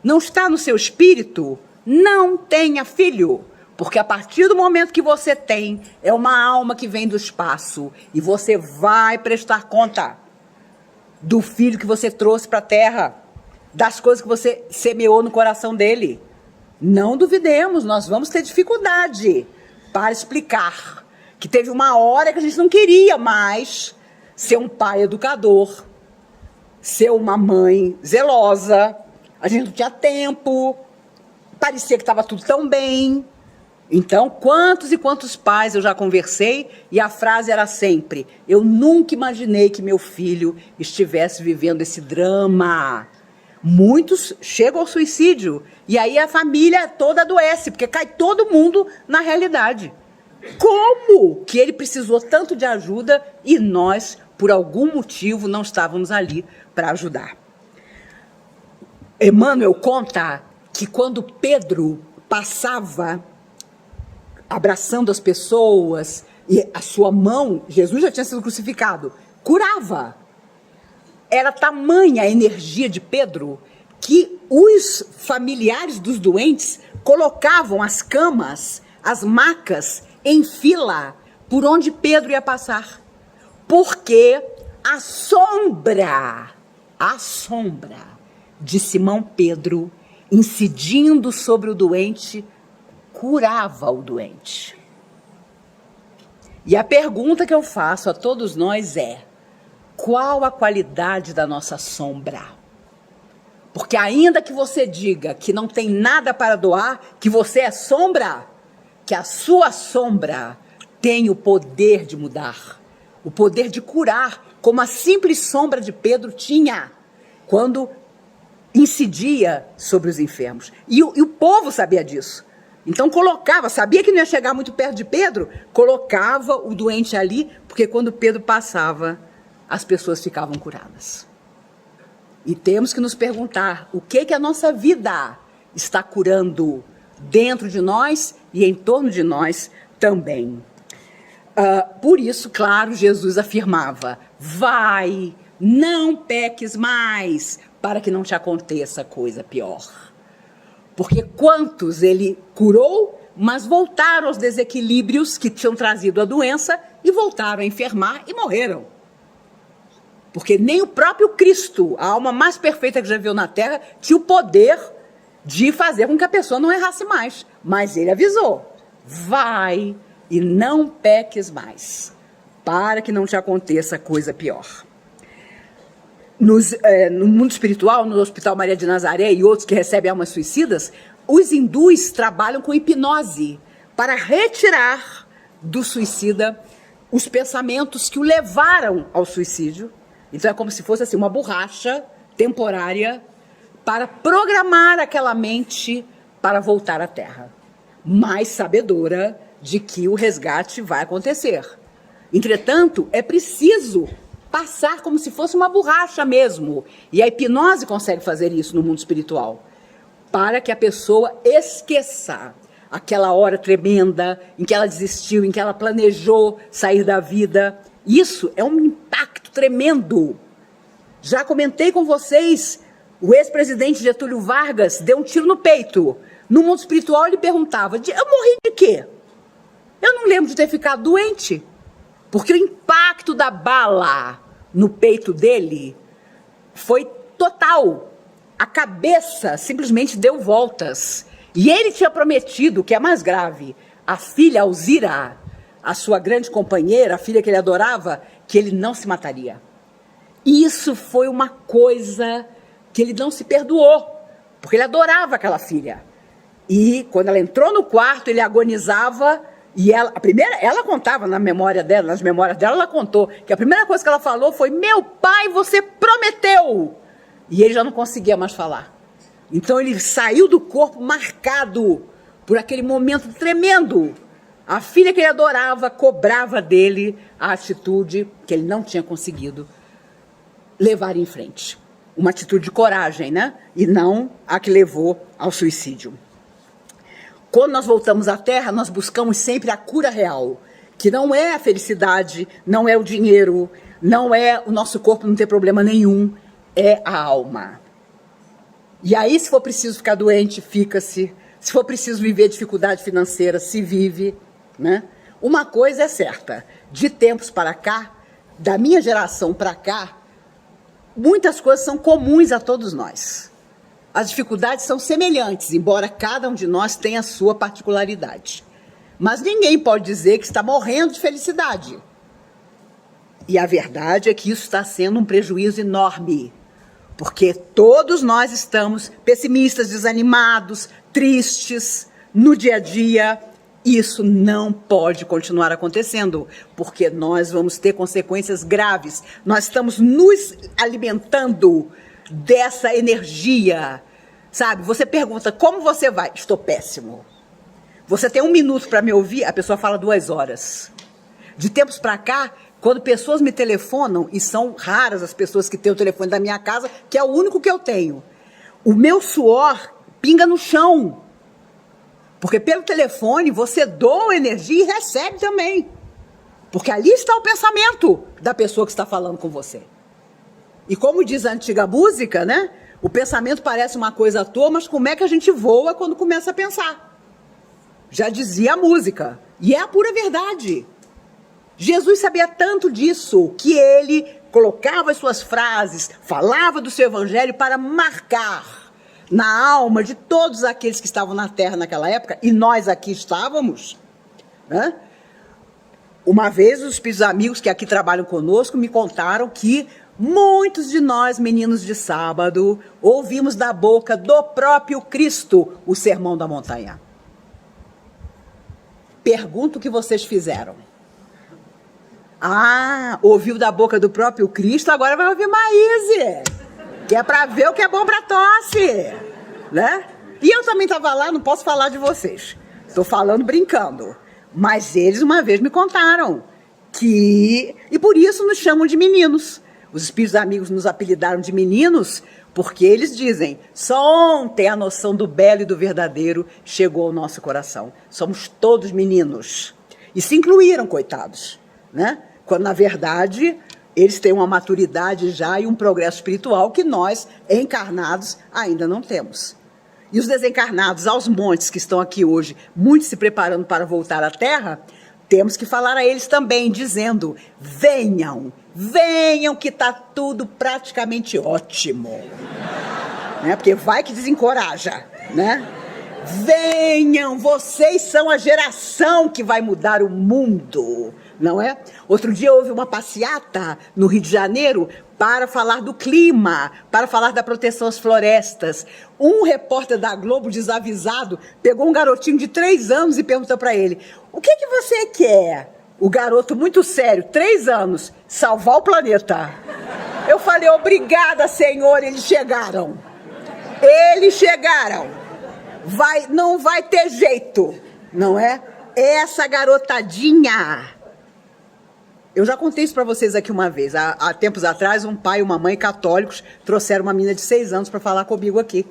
Não está no seu espírito, não tenha filho. Porque a partir do momento que você tem, é uma alma que vem do espaço. E você vai prestar conta. do filho que você trouxe para a terra, das coisas que você semeou no coração dele. Não duvidemos, nós vamos ter dificuldade para explicar que teve uma hora que a gente não queria mais ser um pai educador, ser uma mãe zelosa, a gente não tinha tempo, parecia que estava tudo tão bem. Então, quantos e quantos pais eu já conversei e a frase era sempre: eu nunca imaginei que meu filho estivesse vivendo esse drama. Muitos chegam ao suicídio e aí a família toda adoece, porque cai todo mundo na realidade. Como que ele precisou tanto de ajuda e nós, por algum motivo, não estávamos ali para ajudar? Emmanuel conta que quando Pedro passava abraçando as pessoas e a sua mão, Jesus já tinha sido crucificado, curava. Era tamanha a energia de Pedro que os familiares dos doentes colocavam as camas, as macas, em fila por onde Pedro ia passar. Porque a sombra de Simão Pedro, incidindo sobre o doente, curava o doente. E a pergunta que eu faço a todos nós é: qual a qualidade da nossa sombra? Porque ainda que você diga que não tem nada para doar, que você é sombra, que a sua sombra tem o poder de mudar, o poder de curar, como a simples sombra de Pedro tinha, quando incidia sobre os enfermos. E o povo sabia disso. Então colocava, sabia que não ia chegar muito perto de Pedro, colocava o doente ali, porque quando Pedro passava, as pessoas ficavam curadas. E temos que nos perguntar o que a nossa vida está curando dentro de nós e em torno de nós também. Por isso, claro, Jesus afirmava: vai, não peques mais, para que não te aconteça coisa pior. Porque quantos ele curou, mas voltaram aos desequilíbrios que tinham trazido a doença e voltaram a enfermar e morreram. Porque nem o próprio Cristo, a alma mais perfeita que já viu na Terra, tinha o poder de fazer com que a pessoa não errasse mais. Mas ele avisou: vai e não peques mais, para que não te aconteça coisa pior. No mundo espiritual, no Hospital Maria de Nazaré e outros que recebem almas suicidas, os hindus trabalham com hipnose para retirar do suicida os pensamentos que o levaram ao suicídio. Então é como se fosse assim, uma borracha temporária para programar aquela mente para voltar à Terra, mas sabedora de que o resgate vai acontecer. Entretanto, é preciso passar como se fosse uma borracha mesmo. E a hipnose consegue fazer isso no mundo espiritual, para que a pessoa esqueça aquela hora tremenda em que ela desistiu, em que ela planejou sair da vida. Isso é um impacto tremendo. Já comentei com vocês, o ex-presidente Getúlio Vargas deu um tiro no peito. No mundo espiritual ele perguntava: eu morri de quê? Eu não lembro de ter ficado doente. Porque o impacto da bala no peito dele foi total. A cabeça simplesmente deu voltas. E ele tinha prometido, que é mais grave, a filha Alzira, a sua grande companheira, a filha que ele adorava, que ele não se mataria. Isso foi uma coisa que ele não se perdoou, porque ele adorava aquela filha. E quando ela entrou no quarto, ele agonizava. E ela contava nas memórias dela, ela contou que a primeira coisa que ela falou foi: meu pai, você prometeu! E ele já não conseguia mais falar. Então ele saiu do corpo marcado por aquele momento tremendo. A filha que ele adorava cobrava dele a atitude que ele não tinha conseguido levar em frente. Uma atitude de coragem, né? E não a que levou ao suicídio. Quando nós voltamos à Terra, nós buscamos sempre a cura real, que não é a felicidade, não é o dinheiro, não é o nosso corpo não ter problema nenhum, é a alma. E aí, se for preciso ficar doente, fica-se. Se for preciso viver dificuldade financeira, se vive, né? Uma coisa é certa: de tempos para cá, da minha geração para cá, muitas coisas são comuns a todos nós. As dificuldades são semelhantes, embora cada um de nós tenha a sua particularidade. Mas ninguém pode dizer que está morrendo de felicidade. E a verdade é que isso está sendo um prejuízo enorme, porque todos nós estamos pessimistas, desanimados, tristes no dia a dia. Isso não pode continuar acontecendo, porque nós vamos ter consequências graves. Nós estamos nos alimentando dessa energia, sabe? Você pergunta, como você vai? Estou péssimo. Você tem 1 minuto para me ouvir, a pessoa fala 2 horas. De tempos para cá, quando pessoas me telefonam, e são raras as pessoas que têm o telefone da minha casa, que é o único que eu tenho, o meu suor pinga no chão. Porque pelo telefone você doa energia e recebe também. Porque ali está o pensamento da pessoa que está falando com você. E como diz a antiga música, né? O pensamento parece uma coisa à toa, mas como é que a gente voa quando começa a pensar? Já dizia a música. E é a pura verdade. Jesus sabia tanto disso que ele colocava as suas frases, falava do seu evangelho para marcar na alma de todos aqueles que estavam na terra naquela época, e nós aqui estávamos, né? Uma vez os espíritos amigos que aqui trabalham conosco me contaram que muitos de nós, meninos de sábado, ouvimos da boca do próprio Cristo o Sermão da Montanha. Pergunto o que vocês fizeram. Ah, ouviu da boca do próprio Cristo, agora vai ouvir Maíse, que é para ver o que é bom para tosse, né? E eu também estava lá, não posso falar de vocês, estou falando brincando, mas eles uma vez me contaram que, e por isso nos chamam de meninos. Os espíritos amigos nos apelidaram de meninos porque eles dizem, só ontem a noção do belo e do verdadeiro chegou ao nosso coração. Somos todos meninos. E se incluíram, coitados, né? Quando, na verdade, eles têm uma maturidade já e um progresso espiritual que nós, encarnados, ainda não temos. E os desencarnados aos montes que estão aqui hoje, muitos se preparando para voltar à Terra, temos que falar a eles também, dizendo, venham, venham que está tudo praticamente ótimo. Né? Porque vai que desencoraja, né? Venham, vocês são a geração que vai mudar o mundo, não é? Outro dia houve uma passeata no Rio de Janeiro para falar do clima, para falar da proteção às florestas. Um repórter da Globo, desavisado, pegou um garotinho de 3 anos e perguntou para ele, o que você quer? O garoto, muito sério, 3 anos, salvar o planeta. Eu falei, obrigada, senhor, eles chegaram. Eles chegaram. Não vai ter jeito, não é? Essa garotadinha. Eu já contei isso para vocês aqui uma vez. Há tempos atrás, um pai e uma mãe católicos trouxeram uma menina de 6 anos para falar comigo aqui.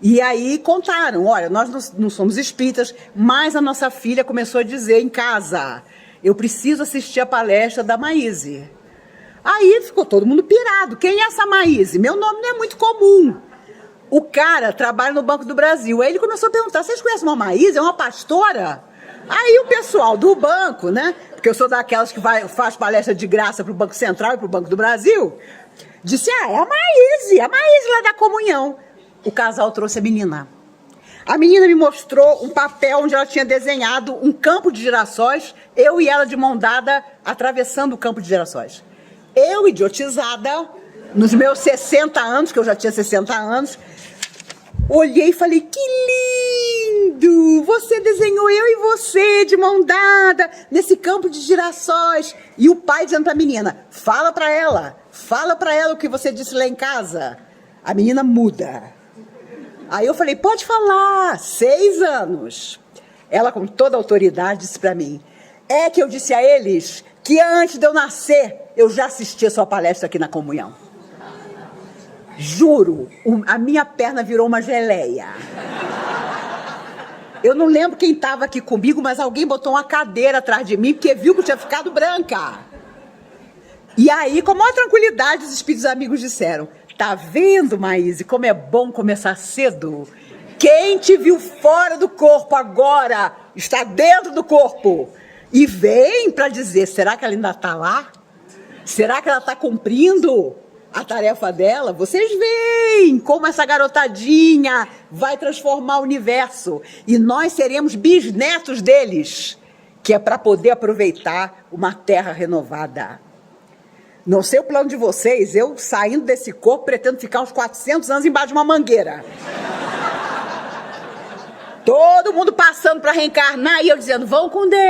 E aí contaram, olha, nós não somos espíritas, mas a nossa filha começou a dizer em casa, eu preciso assistir a palestra da Maíse. Aí ficou todo mundo pirado. Quem é essa Maíse? Meu nome não é muito comum. O cara trabalha no Banco do Brasil. Aí ele começou a perguntar, vocês conhecem uma Maíse? É uma pastora? Aí o pessoal do banco, né? Porque eu sou daquelas que faz palestra de graça para o Banco Central e para o Banco do Brasil, disse, é a Maíse lá da comunhão. O casal trouxe a menina. A menina me mostrou um papel onde ela tinha desenhado um campo de girassóis, eu e ela de mão dada, atravessando o campo de girassóis. Eu, idiotizada, nos meus 60 anos, que eu já tinha 60 anos, olhei e falei, que lindo! Você desenhou eu e você de mão dada nesse campo de girassóis. E o pai dizendo para a menina, fala para ela o que você disse lá em casa. A menina muda. Aí eu falei, pode falar, 6 anos. Ela, com toda a autoridade, disse para mim, é que eu disse a eles que antes de eu nascer, eu já assisti a sua palestra aqui na comunhão. Juro, a minha perna virou uma geleia. Eu não lembro quem estava aqui comigo, mas alguém botou uma cadeira atrás de mim, porque viu que eu tinha ficado branca. E aí, com a maior tranquilidade, os espíritos amigos disseram, tá vendo, Maíse, como é bom começar cedo? Quem te viu fora do corpo agora, está dentro do corpo. E vem para dizer, será que ela ainda está lá? Será que ela está cumprindo? a tarefa dela, vocês veem como essa garotadinha vai transformar o universo. E nós seremos bisnetos deles, que é para poder aproveitar uma terra renovada. Não sei o plano de vocês, eu saindo desse corpo pretendo ficar uns 400 anos embaixo de uma mangueira. Todo mundo passando para reencarnar e eu dizendo, vão com Deus.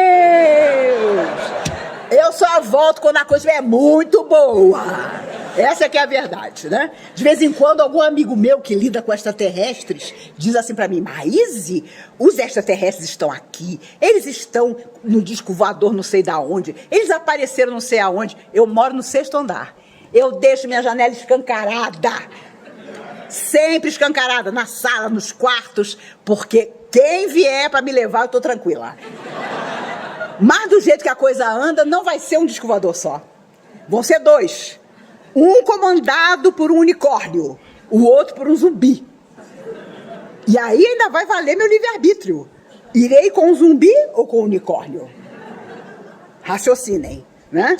Eu só volto quando a coisa estiver muito boa. Essa é que é a verdade, né? De vez em quando, algum amigo meu que lida com extraterrestres diz assim pra mim, Maíse, os extraterrestres estão aqui, eles estão no disco voador não sei da onde, eles apareceram não sei aonde. Eu moro no 6º andar. Eu deixo minha janela escancarada. Sempre escancarada, na sala, nos quartos, porque quem vier pra me levar, eu tô tranquila. Mas do jeito que a coisa anda, não vai ser um disco voador só. Vão ser 2. Um comandado por um unicórnio, o outro por um zumbi. E aí ainda vai valer meu livre-arbítrio. Irei com o zumbi ou com o unicórnio? Raciocinem, né?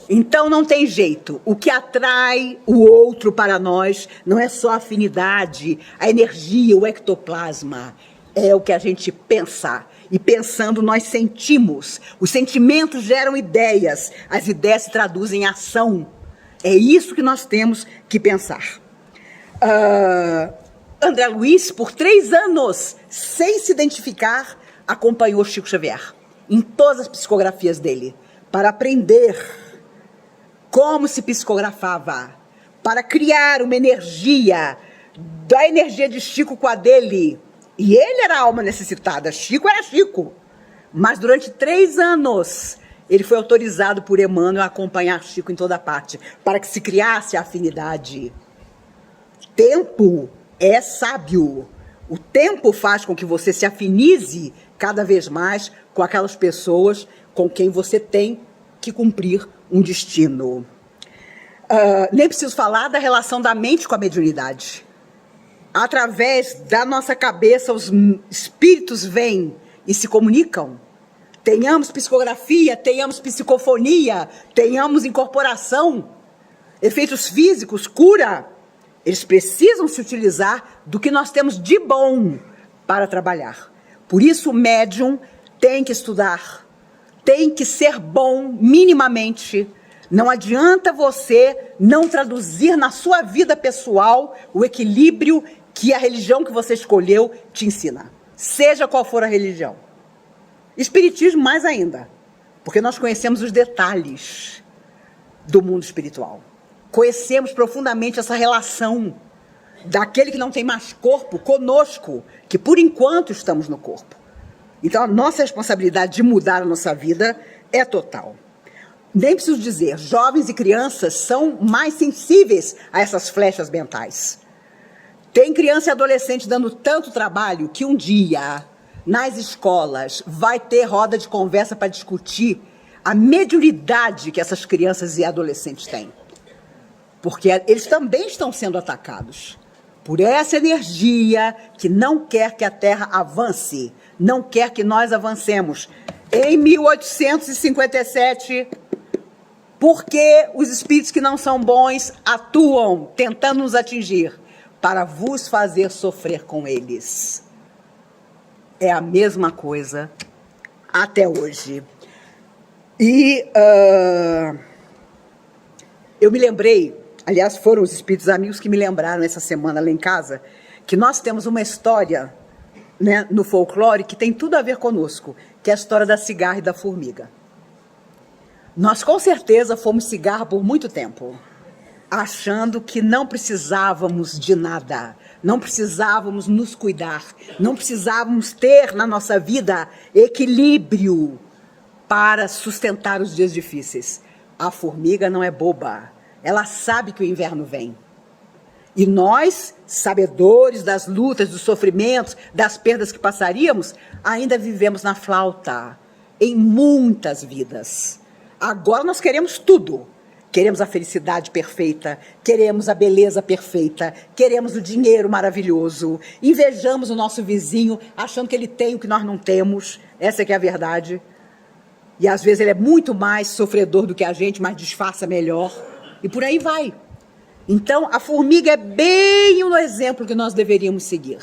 Então não tem jeito. O que atrai o outro para nós não é só a afinidade, a energia, o ectoplasma. É o que a gente pensa. E pensando nós sentimos. Os sentimentos geram ideias. As ideias se traduzem em ação. É isso que nós temos que pensar. André Luiz, por 3 anos, sem se identificar, acompanhou Chico Xavier em todas as psicografias dele, para aprender como se psicografava, para criar uma energia, da energia de Chico com a dele. E ele era a alma necessitada, Chico era Chico. Mas durante 3 anos... ele foi autorizado por Emmanuel a acompanhar Chico em toda parte, para que se criasse a afinidade. Tempo é sábio. O tempo faz com que você se afinize cada vez mais com aquelas pessoas com quem você tem que cumprir um destino. Nem preciso falar da relação da mente com a mediunidade. Através da nossa cabeça, os espíritos vêm e se comunicam. Tenhamos psicografia, tenhamos psicofonia, tenhamos incorporação, efeitos físicos, cura. Eles precisam se utilizar do que nós temos de bom para trabalhar. Por isso o médium tem que estudar, tem que ser bom minimamente. Não adianta você não traduzir na sua vida pessoal o equilíbrio que a religião que você escolheu te ensina. Seja qual for a religião. Espiritismo mais ainda, porque nós conhecemos os detalhes do mundo espiritual. Conhecemos profundamente essa relação daquele que não tem mais corpo conosco, que por enquanto estamos no corpo. Então a nossa responsabilidade de mudar a nossa vida é total. Nem preciso dizer, jovens e crianças são mais sensíveis a essas flechas mentais. Tem criança e adolescente dando tanto trabalho que um dia... nas escolas, vai ter roda de conversa para discutir a mediunidade que essas crianças e adolescentes têm. Porque eles também estão sendo atacados por essa energia que não quer que a Terra avance, não quer que nós avancemos. Em 1857, porque os espíritos que não são bons atuam tentando nos atingir para vos fazer sofrer com eles. É a mesma coisa até hoje. E eu me lembrei, aliás, foram os espíritos amigos que me lembraram essa semana lá em casa, que nós temos uma história, né, no folclore que tem tudo a ver conosco, que é a história da cigarra e da formiga. Nós com certeza fomos cigarra por muito tempo, achando que não precisávamos de nada, não precisávamos nos cuidar, não precisávamos ter na nossa vida equilíbrio para sustentar os dias difíceis. A formiga não é boba, ela sabe que o inverno vem. E nós, sabedores das lutas, dos sofrimentos, das perdas que passaríamos, ainda vivemos na flauta, em muitas vidas. Agora nós queremos tudo. Queremos a felicidade perfeita, queremos a beleza perfeita, queremos o dinheiro maravilhoso, invejamos o nosso vizinho, achando que ele tem o que nós não temos. Essa é que é a verdade. E às vezes ele é muito mais sofredor do que a gente, mas disfarça melhor. E por aí vai. Então, a formiga é bem o exemplo que nós deveríamos seguir,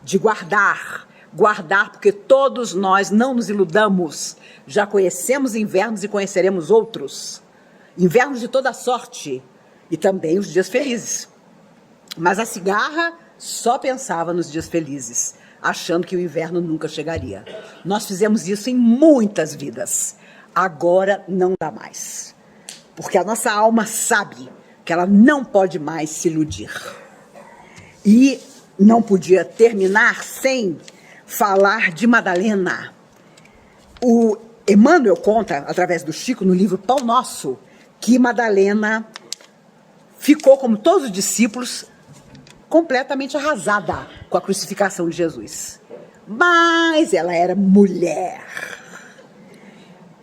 de guardar, porque todos nós, não nos iludamos, já conhecemos invernos e conheceremos outros, invernos de toda sorte, e também os dias felizes. Mas a cigarra só pensava nos dias felizes, achando que o inverno nunca chegaria. Nós fizemos isso em muitas vidas, agora não dá mais, porque a nossa alma sabe que ela não pode mais se iludir. E não podia terminar sem falar de Madalena. O Emmanuel conta, através do Chico, no livro Pão Nosso, que Madalena ficou, como todos os discípulos, completamente arrasada com a crucificação de Jesus. Mas ela era mulher.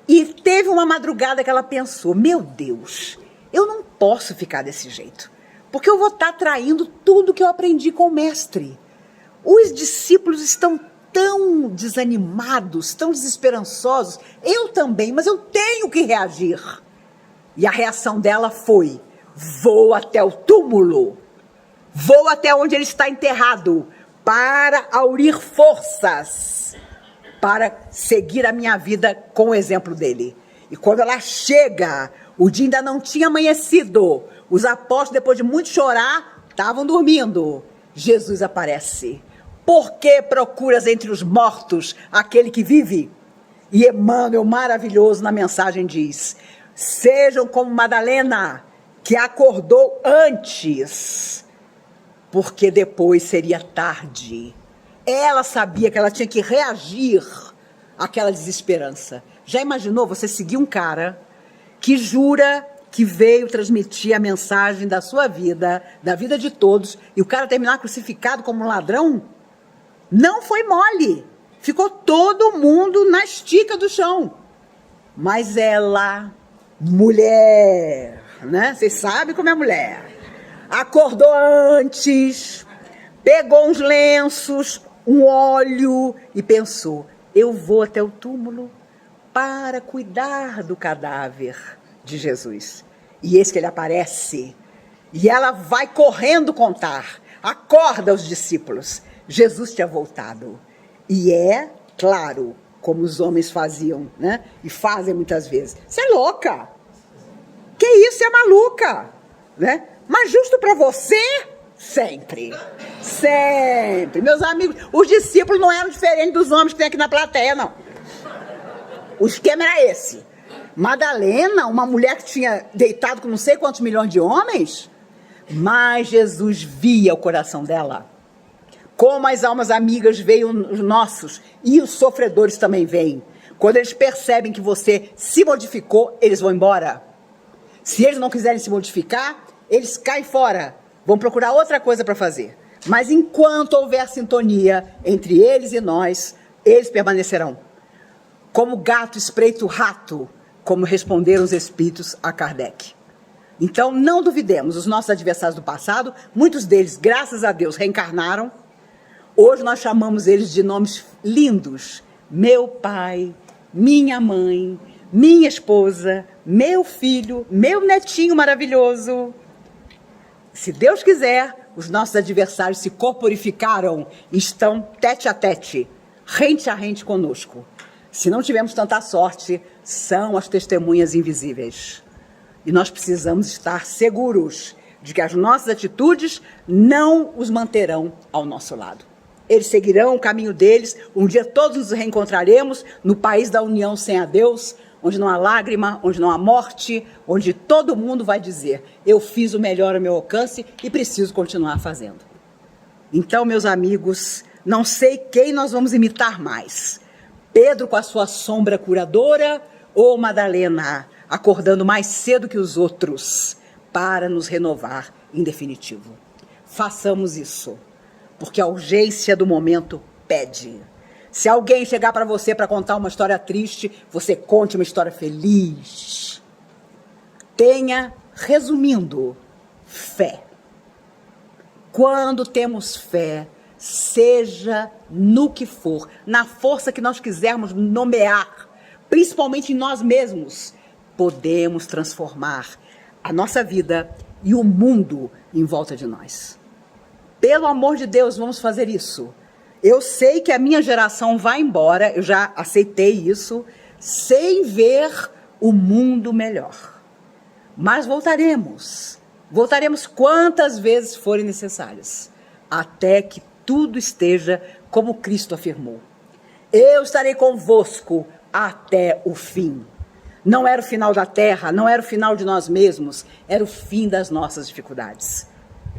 E teve uma madrugada que ela pensou, meu Deus, eu não posso ficar desse jeito, porque eu vou estar traindo tudo que eu aprendi com o mestre. Os discípulos estão tão desanimados, tão desesperançosos, eu também, mas eu tenho que reagir. E a reação dela foi, vou até o túmulo, vou até onde ele está enterrado, para aurir forças, para seguir a minha vida com o exemplo dele. E quando ela chega, o dia ainda não tinha amanhecido. Os apóstolos, depois de muito chorar, estavam dormindo. Jesus aparece. Por que procuras entre os mortos aquele que vive? E Emmanuel, maravilhoso, na mensagem diz, sejam como Madalena, que acordou antes, porque depois seria tarde. Ela sabia que ela tinha que reagir àquela desesperança. Já imaginou você seguir um cara que jura que veio transmitir a mensagem da sua vida, da vida de todos, e o cara terminar crucificado como um ladrão? Não foi mole. Ficou todo mundo na estica do chão. Mas ela, mulher, né? Vocês sabem como é mulher. Acordou antes, pegou uns lenços, um óleo e pensou, eu vou até o túmulo para cuidar do cadáver de Jesus. E eis que ele aparece. E ela vai correndo contar. Acorda os discípulos. Jesus tinha voltado. E é, claro, como os homens faziam, né? E fazem muitas vezes. Você é louca. Que isso, é maluca. Né? Mas justo para você, sempre. Sempre. Meus amigos, os discípulos não eram diferentes dos homens que tem aqui na plateia, não. O esquema era esse. Madalena, uma mulher que tinha deitado com não sei quantos milhões de homens, mas Jesus via o coração dela. Como as almas amigas veem os nossos, e os sofredores também veem. Quando eles percebem que você se modificou, eles vão embora. Se eles não quiserem se modificar, eles caem fora, vão procurar outra coisa para fazer. Mas enquanto houver sintonia entre eles e nós, eles permanecerão. Como gato espreita o rato, como responderam os espíritos a Kardec. Então, não duvidemos, os nossos adversários do passado, muitos deles, graças a Deus, reencarnaram. Hoje nós chamamos eles de nomes lindos. Meu pai, minha mãe, minha esposa, meu filho, meu netinho maravilhoso. Se Deus quiser, os nossos adversários se corporificaram e estão tete a tete, rente a rente conosco. Se não tivermos tanta sorte, são as testemunhas invisíveis. E nós precisamos estar seguros de que as nossas atitudes não os manterão ao nosso lado. Eles seguirão o caminho deles, um dia todos nos reencontraremos no país da união sem a Deus, onde não há lágrima, onde não há morte, onde todo mundo vai dizer, eu fiz o melhor ao meu alcance e preciso continuar fazendo. Então, meus amigos, não sei quem nós vamos imitar mais. Pedro com a sua sombra curadora ou Madalena acordando mais cedo que os outros para nos renovar em definitivo. Façamos isso, porque a urgência do momento pede. Se alguém chegar para você para contar uma história triste, você conte uma história feliz. Tenha, resumindo, fé. Quando temos fé, seja no que for, na força que nós quisermos nomear, principalmente em nós mesmos, podemos transformar a nossa vida e o mundo em volta de nós. Pelo amor de Deus, vamos fazer isso. Eu sei que a minha geração vai embora, eu já aceitei isso, sem ver o mundo melhor. Mas voltaremos. Voltaremos quantas vezes forem necessárias, até que tudo esteja como Cristo afirmou. Eu estarei convosco até o fim. Não era o final da terra, não era o final de nós mesmos, era o fim das nossas dificuldades,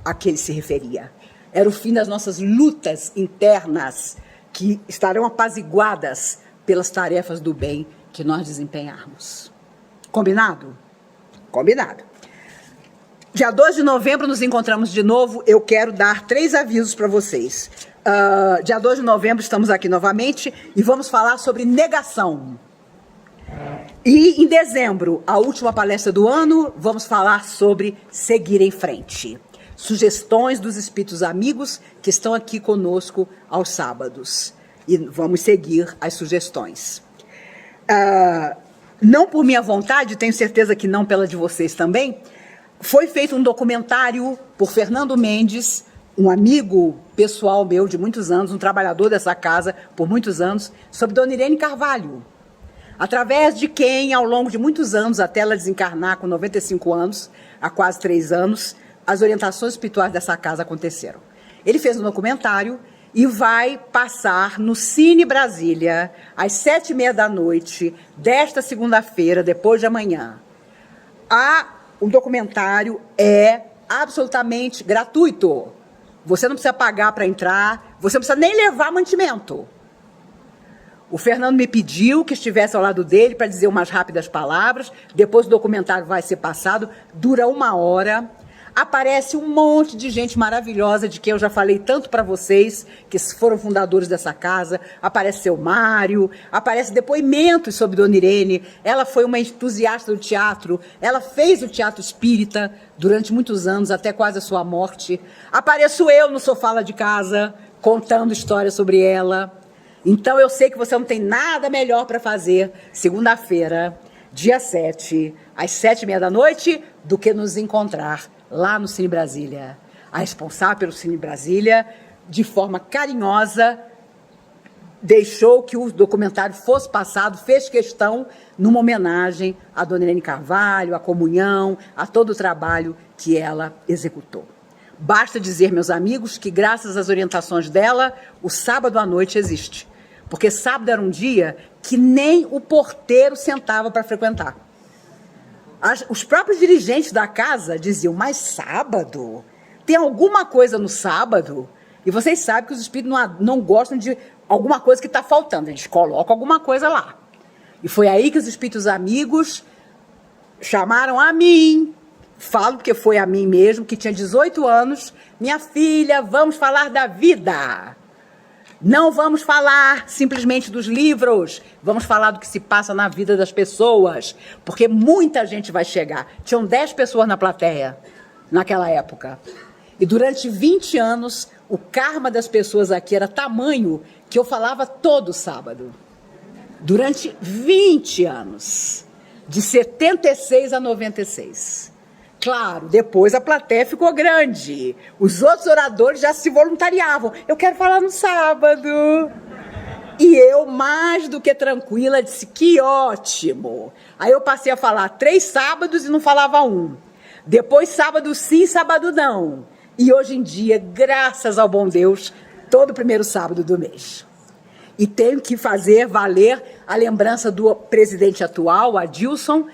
a que ele se referia. Era o fim das nossas lutas internas, que estarão apaziguadas pelas tarefas do bem que nós desempenharmos. Combinado? Combinado. Dia 2 de novembro nos encontramos de novo. Eu quero dar 3 avisos para vocês. Dia 2 de novembro estamos aqui novamente e vamos falar sobre negação. E em dezembro, a última palestra do ano, vamos falar sobre seguir em frente. Sugestões dos espíritos amigos que estão aqui conosco aos sábados. E vamos seguir as sugestões. Não por minha vontade, tenho certeza que não pela de vocês também, foi feito um documentário por Fernando Mendes, um amigo pessoal meu de muitos anos, um trabalhador dessa casa por muitos anos, sobre Dona Irene Carvalho, através de quem, ao longo de muitos anos, até ela desencarnar com 95 anos, há quase 3 anos, as orientações espirituais dessa casa aconteceram. Ele fez um documentário e vai passar no Cine Brasília, às 7h30 da noite, desta segunda-feira, depois de amanhã. O documentário é absolutamente gratuito. Você não precisa pagar para entrar, você não precisa nem levar mantimento. O Fernando me pediu que estivesse ao lado dele para dizer umas rápidas palavras, depois o documentário vai ser passado, dura 1 hora. Aparece um monte de gente maravilhosa, de quem eu já falei tanto para vocês, que foram fundadores dessa casa. Aparece seu Mário, aparece depoimentos sobre Dona Irene. Ela foi uma entusiasta do teatro, ela fez o teatro espírita durante muitos anos, até quase a sua morte. Apareço eu no sofá lá de casa, contando histórias sobre ela. Então eu sei que você não tem nada melhor para fazer segunda-feira, dia 7, às 7h30 da noite, do que nos encontrar lá no Cine Brasília. A responsável pelo Cine Brasília, de forma carinhosa, deixou que o documentário fosse passado, fez questão numa homenagem à Dona Irene Carvalho, à comunhão, a todo o trabalho que ela executou. Basta dizer, meus amigos, que graças às orientações dela, o sábado à noite existe. Porque sábado era um dia que nem o porteiro sentava para frequentar. Os próprios dirigentes da casa diziam, mas sábado? Tem alguma coisa no sábado? E vocês sabem que os espíritos não gostam de alguma coisa que está faltando. Eles colocam alguma coisa lá. E foi aí que os espíritos amigos chamaram a mim. Falo porque foi a mim mesmo, que tinha 18 anos. Minha filha, vamos falar da vida. Não vamos falar simplesmente dos livros, vamos falar do que se passa na vida das pessoas, porque muita gente vai chegar. Tinham 10 pessoas na plateia naquela época. E durante 20 anos, o karma das pessoas aqui era tamanho que eu falava todo sábado. Durante 20 anos, de 76 a 96. Claro, depois a plateia ficou grande. Os outros oradores já se voluntariavam. Eu quero falar no sábado. E eu, mais do que tranquila, disse, que ótimo. Aí eu passei a falar 3 sábados e não falava 1. Depois sábado sim, sábado não. E hoje em dia, graças ao bom Deus, todo primeiro sábado do mês. E tenho que fazer valer a lembrança do presidente atual, Adilson,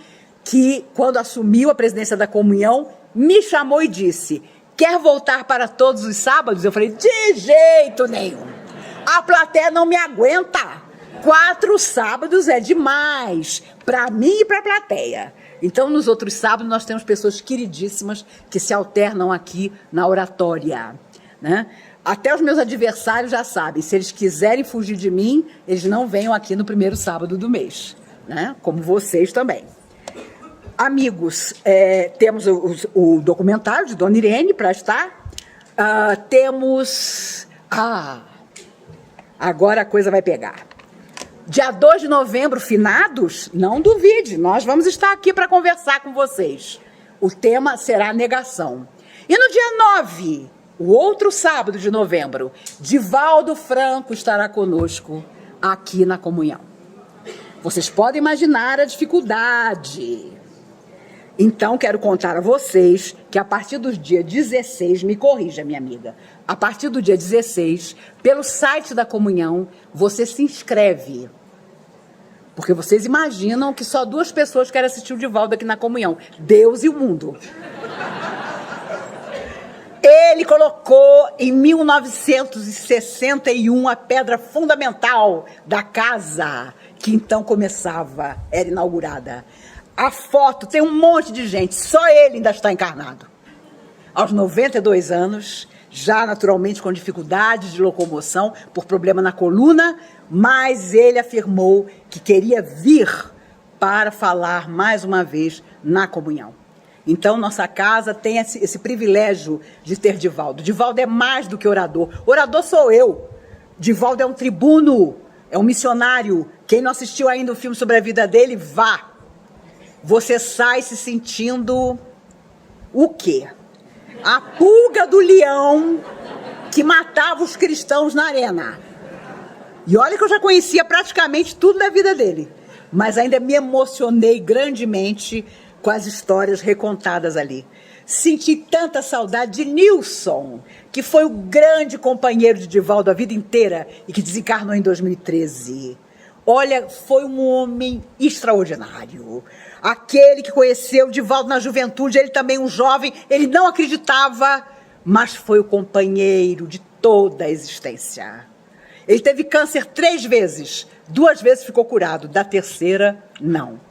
que, quando assumiu a presidência da comunhão, me chamou e disse, quer voltar para todos os sábados? Eu falei, de jeito nenhum. A plateia não me aguenta. 4 sábados é demais, para mim e para a plateia. Então, nos outros sábados, nós temos pessoas queridíssimas que se alternam aqui na oratória, né? Até os meus adversários já sabem, se eles quiserem fugir de mim, eles não venham aqui no primeiro sábado do mês, né? Como vocês também. Amigos, temos o documentário de Dona Irene para estar. Temos... agora a coisa vai pegar. Dia 2 de novembro, finados, não duvide, nós vamos estar aqui para conversar com vocês. O tema será negação. E no dia 9, o outro sábado de novembro, Divaldo Franco estará conosco aqui na comunhão. Vocês podem imaginar a dificuldade. Então, quero contar a vocês que a partir do dia 16, me corrija, minha amiga, a partir do dia 16, pelo site da comunhão, você se inscreve. Porque vocês imaginam que só 2 pessoas querem assistir o Divaldo aqui na comunhão, Deus e o mundo. Ele colocou em 1961 a pedra fundamental da casa, que então começava, era inaugurada. A foto tem um monte de gente, só ele ainda está encarnado. Aos 92 anos, já naturalmente com dificuldades de locomoção, por problema na coluna, mas ele afirmou que queria vir para falar mais uma vez na comunhão. Então, nossa casa tem esse privilégio de ter Divaldo. Divaldo é mais do que orador. Orador sou eu. Divaldo é um tribuno, é um missionário. Quem não assistiu ainda o filme sobre a vida dele, vá. Você sai se sentindo o quê? A pulga do leão que matava os cristãos na arena. E olha que eu já conhecia praticamente tudo da vida dele. Mas ainda me emocionei grandemente com as histórias recontadas ali. Senti tanta saudade de Nilson, que foi o grande companheiro de Divaldo a vida inteira e que desencarnou em 2013. Olha, foi um homem extraordinário. Aquele que conheceu Divaldo na juventude, ele também um jovem, ele não acreditava, mas foi o companheiro de toda a existência. Ele teve câncer 3 vezes, 2 vezes ficou curado, da terceira, não.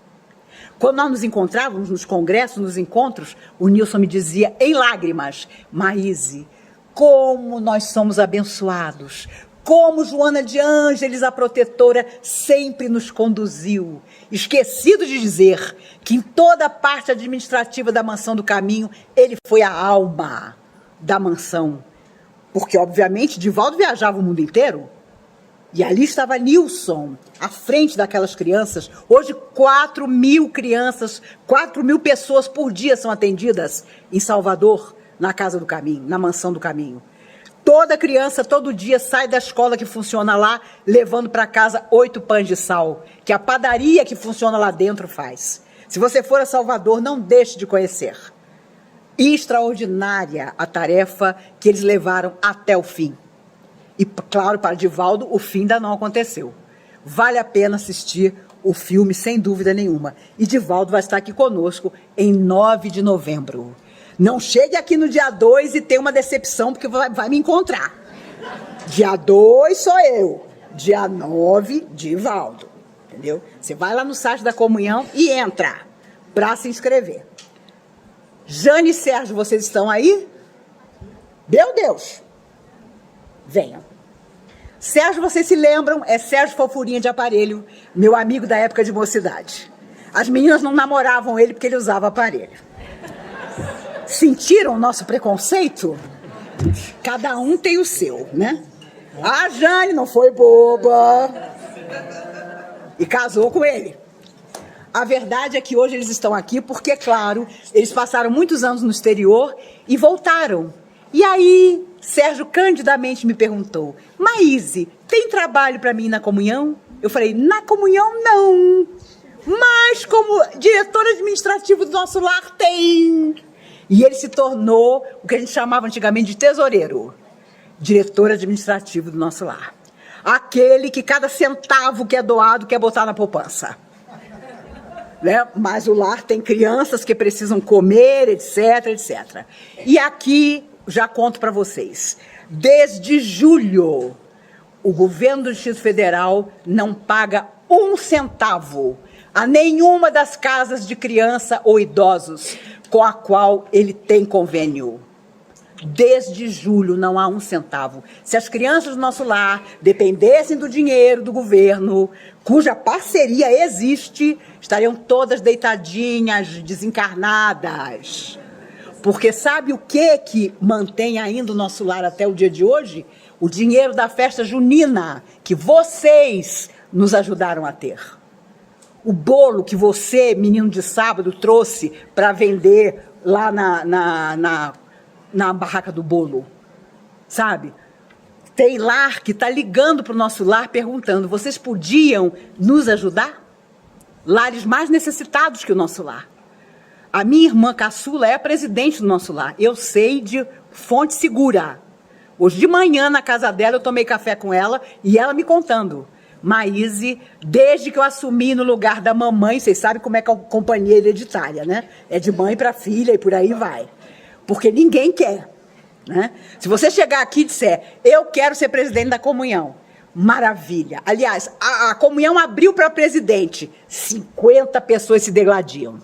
Quando nós nos encontrávamos nos congressos, nos encontros, o Nilson me dizia em lágrimas: Maíse, como nós somos abençoados, como Joana de Ângeles, a protetora, sempre nos conduziu. Esquecido de dizer que em toda a parte administrativa da Mansão do Caminho, ele foi a alma da mansão. Porque, obviamente, Divaldo viajava o mundo inteiro. E ali estava Nilson, à frente daquelas crianças. Hoje, 4.000 crianças, 4.000 pessoas por dia são atendidas em Salvador, na Casa do Caminho, na Mansão do Caminho. Toda criança, todo dia, sai da escola que funciona lá, levando para casa 8 pães de sal, que a padaria que funciona lá dentro faz. Se você for a Salvador, não deixe de conhecer. Extraordinária a tarefa que eles levaram até o fim. E, claro, para Divaldo, o fim ainda não aconteceu. Vale a pena assistir o filme, sem dúvida nenhuma. E Divaldo vai estar aqui conosco em 9 de novembro. Não chegue aqui no dia 2 e tenha uma decepção, porque vai me encontrar. Dia 2 sou eu. Dia 9, Divaldo. Entendeu? Você vai lá no site da comunhão e entra para se inscrever. Jane e Sérgio, vocês estão aí? Meu Deus! Venham. Sérgio, vocês se lembram, é Sérgio Fofurinha de Aparelho, meu amigo da época de mocidade. As meninas não namoravam ele porque ele usava aparelho. Sentiram o nosso preconceito? Cada um tem o seu, né? A Jane não foi boba e casou com ele. A verdade é que hoje eles estão aqui porque, claro, eles passaram muitos anos no exterior e voltaram. E aí, Sérgio candidamente me perguntou: Maíse, tem trabalho para mim na comunhão? Eu falei: na comunhão não, mas como diretor administrativo do nosso lar tem. E ele se tornou o que a gente chamava antigamente de tesoureiro, diretor administrativo do nosso lar. Aquele que cada centavo que é doado quer botar na poupança. Né? Mas o lar tem crianças que precisam comer, etc, etc. E aqui já conto para vocês. Desde julho, o governo do Distrito Federal não paga 1 centavo a nenhuma das casas de criança ou idosos com a qual ele tem convênio. Desde julho não há 1 centavo. Se as crianças do nosso lar dependessem do dinheiro do governo, cuja parceria existe, estariam todas deitadinhas, desencarnadas. Porque sabe o que mantém ainda o nosso lar até o dia de hoje? O dinheiro da festa junina, que vocês nos ajudaram a ter. O bolo que você, menino de sábado, trouxe para vender lá na barraca do bolo, sabe? Tem lar que está ligando para o nosso lar perguntando, vocês podiam nos ajudar? Lares mais necessitados que o nosso lar. A minha irmã caçula é a presidente do nosso lar. Eu sei de fonte segura. Hoje de manhã, na casa dela, eu tomei café com ela e ela me contando. Maíse, desde que eu assumi no lugar da mamãe, vocês sabem como é que é a companhia hereditária, né? É de mãe para filha e por aí vai. Porque ninguém quer, né? Se você chegar aqui e disser, eu quero ser presidente da comunhão, maravilha. Aliás, a comunhão abriu para presidente, 50 pessoas se degladiam.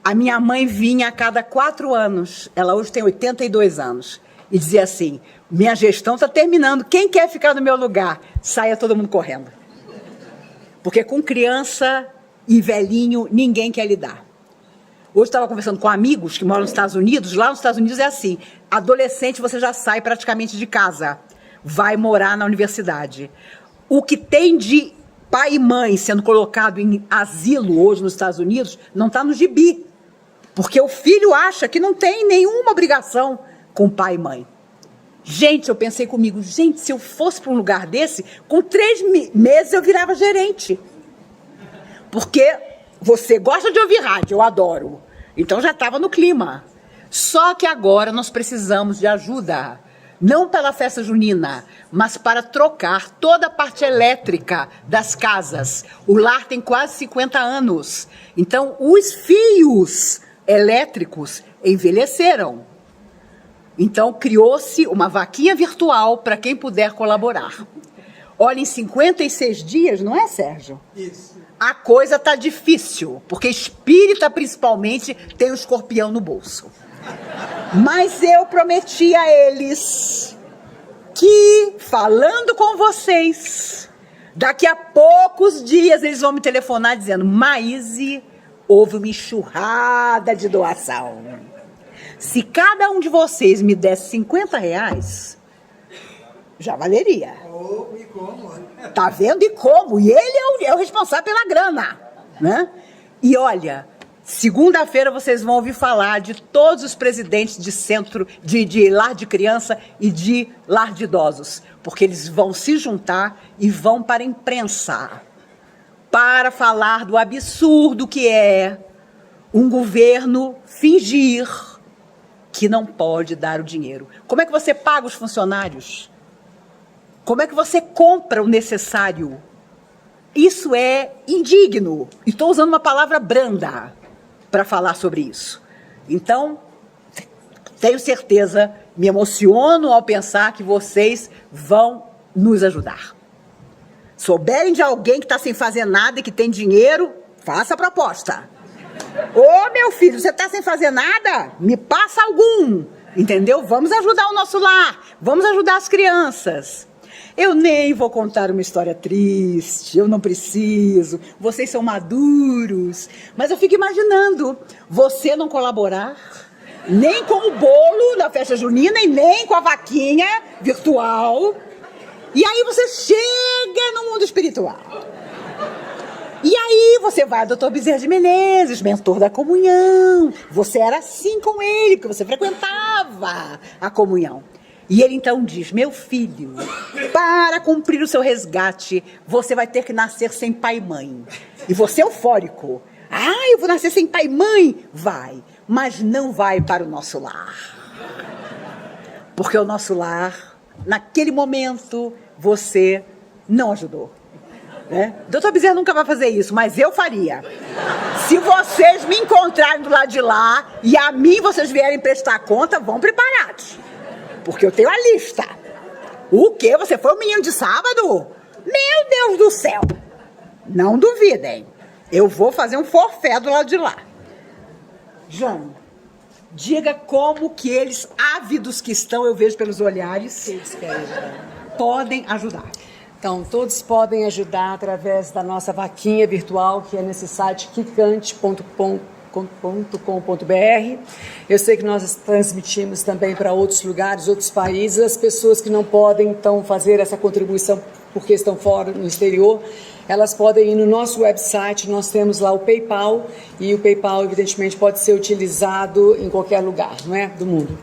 A minha mãe vinha a cada 4 anos, ela hoje tem 82 anos, e dizia assim, minha gestão está terminando, quem quer ficar no meu lugar? Saia todo mundo correndo. Porque com criança e velhinho, ninguém quer lidar. Hoje estava conversando com amigos que moram nos Estados Unidos, lá nos Estados Unidos é assim, adolescente você já sai praticamente de casa, vai morar na universidade. O que tem de pai e mãe sendo colocado em asilo hoje nos Estados Unidos, não está no gibi. Porque o filho acha que não tem nenhuma obrigação com pai e mãe. Gente, eu pensei comigo, gente, se eu fosse para um lugar desse, com 3 meses eu virava gerente. Porque você gosta de ouvir rádio, eu adoro. Então já estava no clima. Só que agora nós precisamos de ajuda. Não pela festa junina, mas para trocar toda a parte elétrica das casas. O lar tem quase 50 anos. Então, os fios elétricos envelheceram. Então, criou-se uma vaquinha virtual para quem puder colaborar. Olha, em 56 dias, não é, Sérgio? Isso. A coisa está difícil, porque espírita, principalmente, tem o escorpião no bolso. Mas eu prometi a eles que, falando com vocês, daqui a poucos dias eles vão me telefonar dizendo, Maíse, houve uma enxurrada de doação. Se cada um de vocês me desse 50 reais, já valeria. Oh, e como? Tá vendo? E como? E ele é o responsável pela grana, né? E olha, segunda-feira vocês vão ouvir falar de todos os presidentes de centro, de lar de criança e de lar de idosos, porque eles vão se juntar e vão para a imprensa para falar do absurdo que é um governo fingir que não pode dar o dinheiro. Como é que você paga os funcionários? Como é que você compra o necessário? Isso é indigno. Estou usando uma palavra branda para falar sobre isso. Então, tenho certeza, me emociono ao pensar que vocês vão nos ajudar. Souberem de alguém que está sem fazer nada e que tem dinheiro, faça a proposta. Ô, meu filho, você está sem fazer nada? Me passa algum, entendeu? Vamos ajudar o nosso lar, vamos ajudar as crianças. Eu nem vou contar uma história triste, eu não preciso, vocês são maduros. Mas eu fico imaginando, você não colaborar, nem com o bolo da festa junina e nem com a vaquinha virtual. E aí você chega no mundo espiritual. E aí você vai ao Dr. Bezerra de Menezes, mentor da comunhão. Você era assim com ele, porque você frequentava a comunhão. E ele então diz, meu filho, para cumprir o seu resgate, você vai ter que nascer sem pai e mãe. E você é eufórico. Ah, eu vou nascer sem pai e mãe? Vai, mas não vai para o nosso lar. Porque o nosso lar, naquele momento, você não ajudou. Né? Doutor Bezerra nunca vai fazer isso, mas eu faria. Se vocês me encontrarem do lado de lá e a mim vocês vierem prestar conta, vão preparados. Porque eu tenho a lista. O quê? Você foi um menino de sábado? Meu Deus do céu. Não duvidem. Eu vou fazer um forfé do lado de lá. Jane, diga como que eles, ávidos que estão, eu vejo pelos olhares, podem ajudar. Então, todos podem ajudar através da nossa vaquinha virtual, que é nesse site quicante.com.br. Eu sei que nós transmitimos também para outros lugares, outros países. As pessoas que não podem, então, fazer essa contribuição porque estão fora, no exterior, elas podem ir no nosso website, nós temos lá o PayPal, e o PayPal, evidentemente, pode ser utilizado em qualquer lugar, não é, do mundo.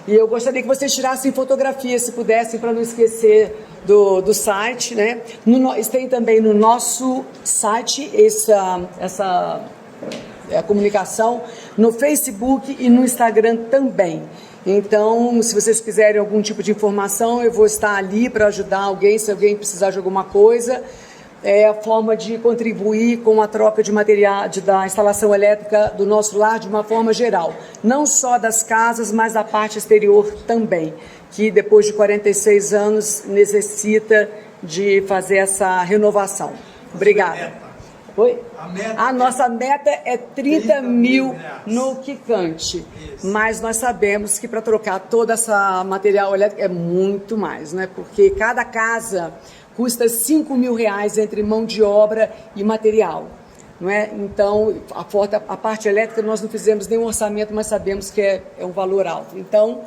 E eu gostaria que vocês tirassem fotografias, se pudessem, para não esquecer do site, né? Tem também no nosso site essa comunicação, no Facebook e no Instagram também. Então, se vocês quiserem algum tipo de informação, eu vou estar ali para ajudar alguém, se alguém precisar de alguma coisa. É a forma de contribuir com a troca de material, da instalação elétrica do nosso lar de uma forma geral. Não só das casas, mas da parte exterior também, que depois de 46 anos necessita de fazer essa renovação. Obrigada. Oi? A nossa meta é 30 mil no quicante, mas nós sabemos que para trocar todo esse material elétrico é muito mais, né? Porque cada casa custa R$5.000 entre mão de obra e material, não é? Então, a parte elétrica nós não fizemos nenhum orçamento, mas sabemos que é um valor alto. Então,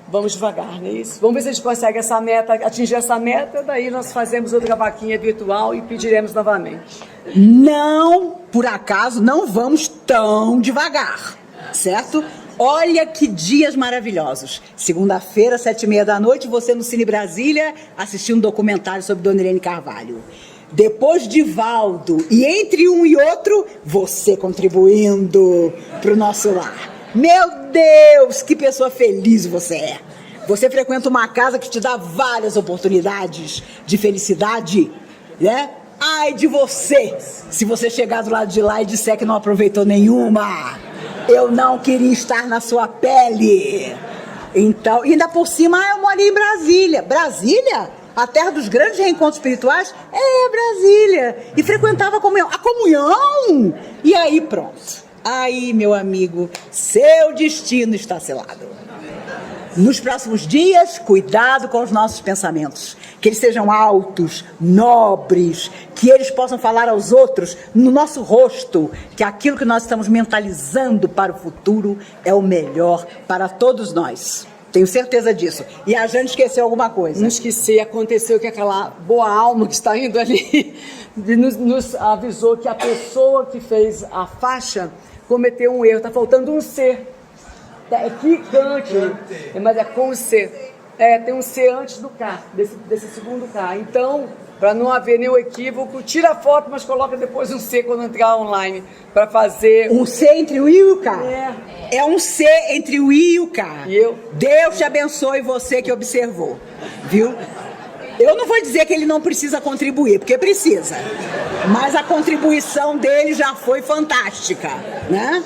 vamos devagar, não é isso? Vamos ver se a gente consegue atingir essa meta, daí nós fazemos outra vaquinha virtual e pediremos novamente. Não, por acaso, não vamos tão devagar, certo? Olha que dias maravilhosos. Segunda-feira, 7h30 da noite, você no Cine Brasília, assistindo um documentário sobre Dona Irene Carvalho. Depois de Valdo, e entre um e outro, você contribuindo para o nosso lar. Meu Deus, que pessoa feliz você é. Você frequenta uma casa que te dá várias oportunidades de felicidade, né? Ai de você, se você chegar do lado de lá e disser que não aproveitou nenhuma. Eu não queria estar na sua pele. Então, ainda por cima, eu moro em Brasília. Brasília? A terra dos grandes reencontros espirituais? É, Brasília. E frequentava a comunhão. A comunhão? E aí, pronto. Aí, meu amigo, seu destino está selado. Nos próximos dias, cuidado com os nossos pensamentos. Que eles sejam altos, nobres, que eles possam falar aos outros no nosso rosto, que aquilo que nós estamos mentalizando para o futuro é o melhor para todos nós. Tenho certeza disso. E a Jane esqueceu alguma coisa. Não esqueci, aconteceu que aquela boa alma que está indo ali nos avisou que a pessoa que fez a faixa cometeu um erro. Está faltando um C. É quicante, mas é com o C. Tem um C antes do K, desse segundo K. Então, para não haver nenhum equívoco, tira a foto, mas coloca depois um C quando entrar online, para fazer... Um C entre o I e o K? É um C entre o I e o K. E eu? Deus te abençoe você que observou, viu? Eu não vou dizer que ele não precisa contribuir, porque precisa. Mas a contribuição dele já foi fantástica, né?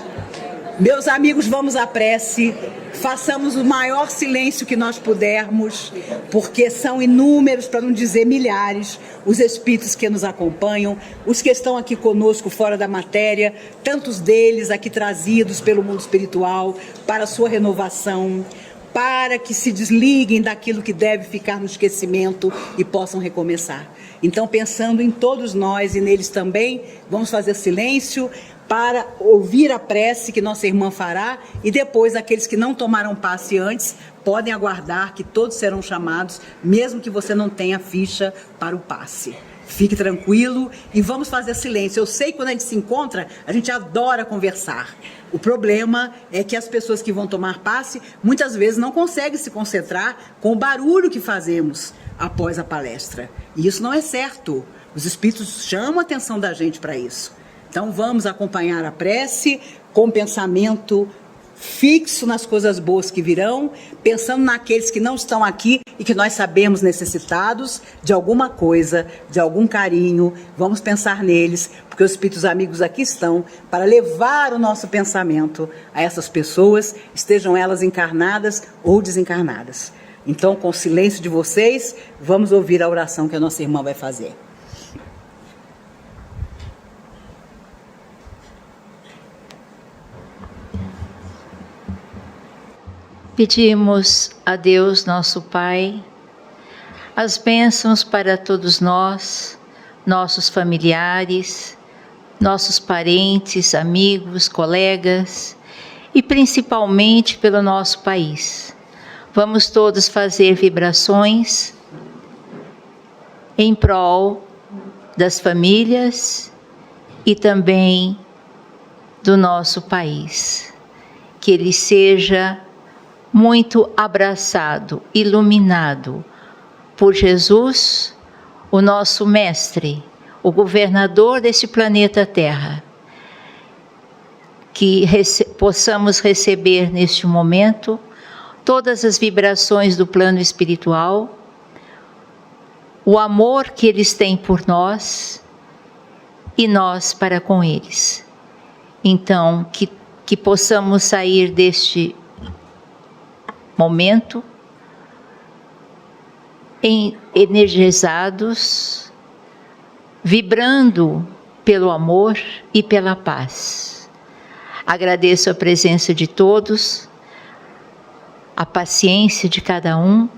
Meus amigos, vamos à prece, façamos o maior silêncio que nós pudermos, porque são inúmeros, para não dizer milhares, os espíritos que nos acompanham, os que estão aqui conosco fora da matéria, tantos deles aqui trazidos pelo mundo espiritual para a sua renovação, para que se desliguem daquilo que deve ficar no esquecimento e possam recomeçar. Então, pensando em todos nós e neles também, vamos fazer silêncio para ouvir a prece que nossa irmã fará, e depois aqueles que não tomaram passe antes podem aguardar que todos serão chamados, mesmo que você não tenha ficha para o passe. Fique tranquilo e vamos fazer silêncio. Eu sei que quando a gente se encontra, a gente adora conversar. O problema é que as pessoas que vão tomar passe, muitas vezes não conseguem se concentrar com o barulho que fazemos após a palestra. E isso não é certo. Os espíritos chamam a atenção da gente para isso. Então vamos acompanhar a prece com pensamento fixo nas coisas boas que virão, pensando naqueles que não estão aqui e que nós sabemos necessitados de alguma coisa, de algum carinho. Vamos pensar neles, porque os espíritos amigos aqui estão para levar o nosso pensamento a essas pessoas, estejam elas encarnadas ou desencarnadas. Então, com o silêncio de vocês, vamos ouvir a oração que a nossa irmã vai fazer. Pedimos a Deus, nosso Pai, as bênçãos para todos nós, nossos familiares, nossos parentes, amigos, colegas e principalmente pelo nosso país. Vamos todos fazer vibrações em prol das famílias e também do nosso país. Que ele seja muito abraçado, iluminado por Jesus, o nosso mestre, o governador desse planeta Terra. Que possamos receber neste momento todas as vibrações do plano espiritual, o amor que eles têm por nós e nós para com eles. Então, que possamos sair deste momento energizados, vibrando pelo amor e pela paz. Agradeço a presença de todos, a paciência de cada um.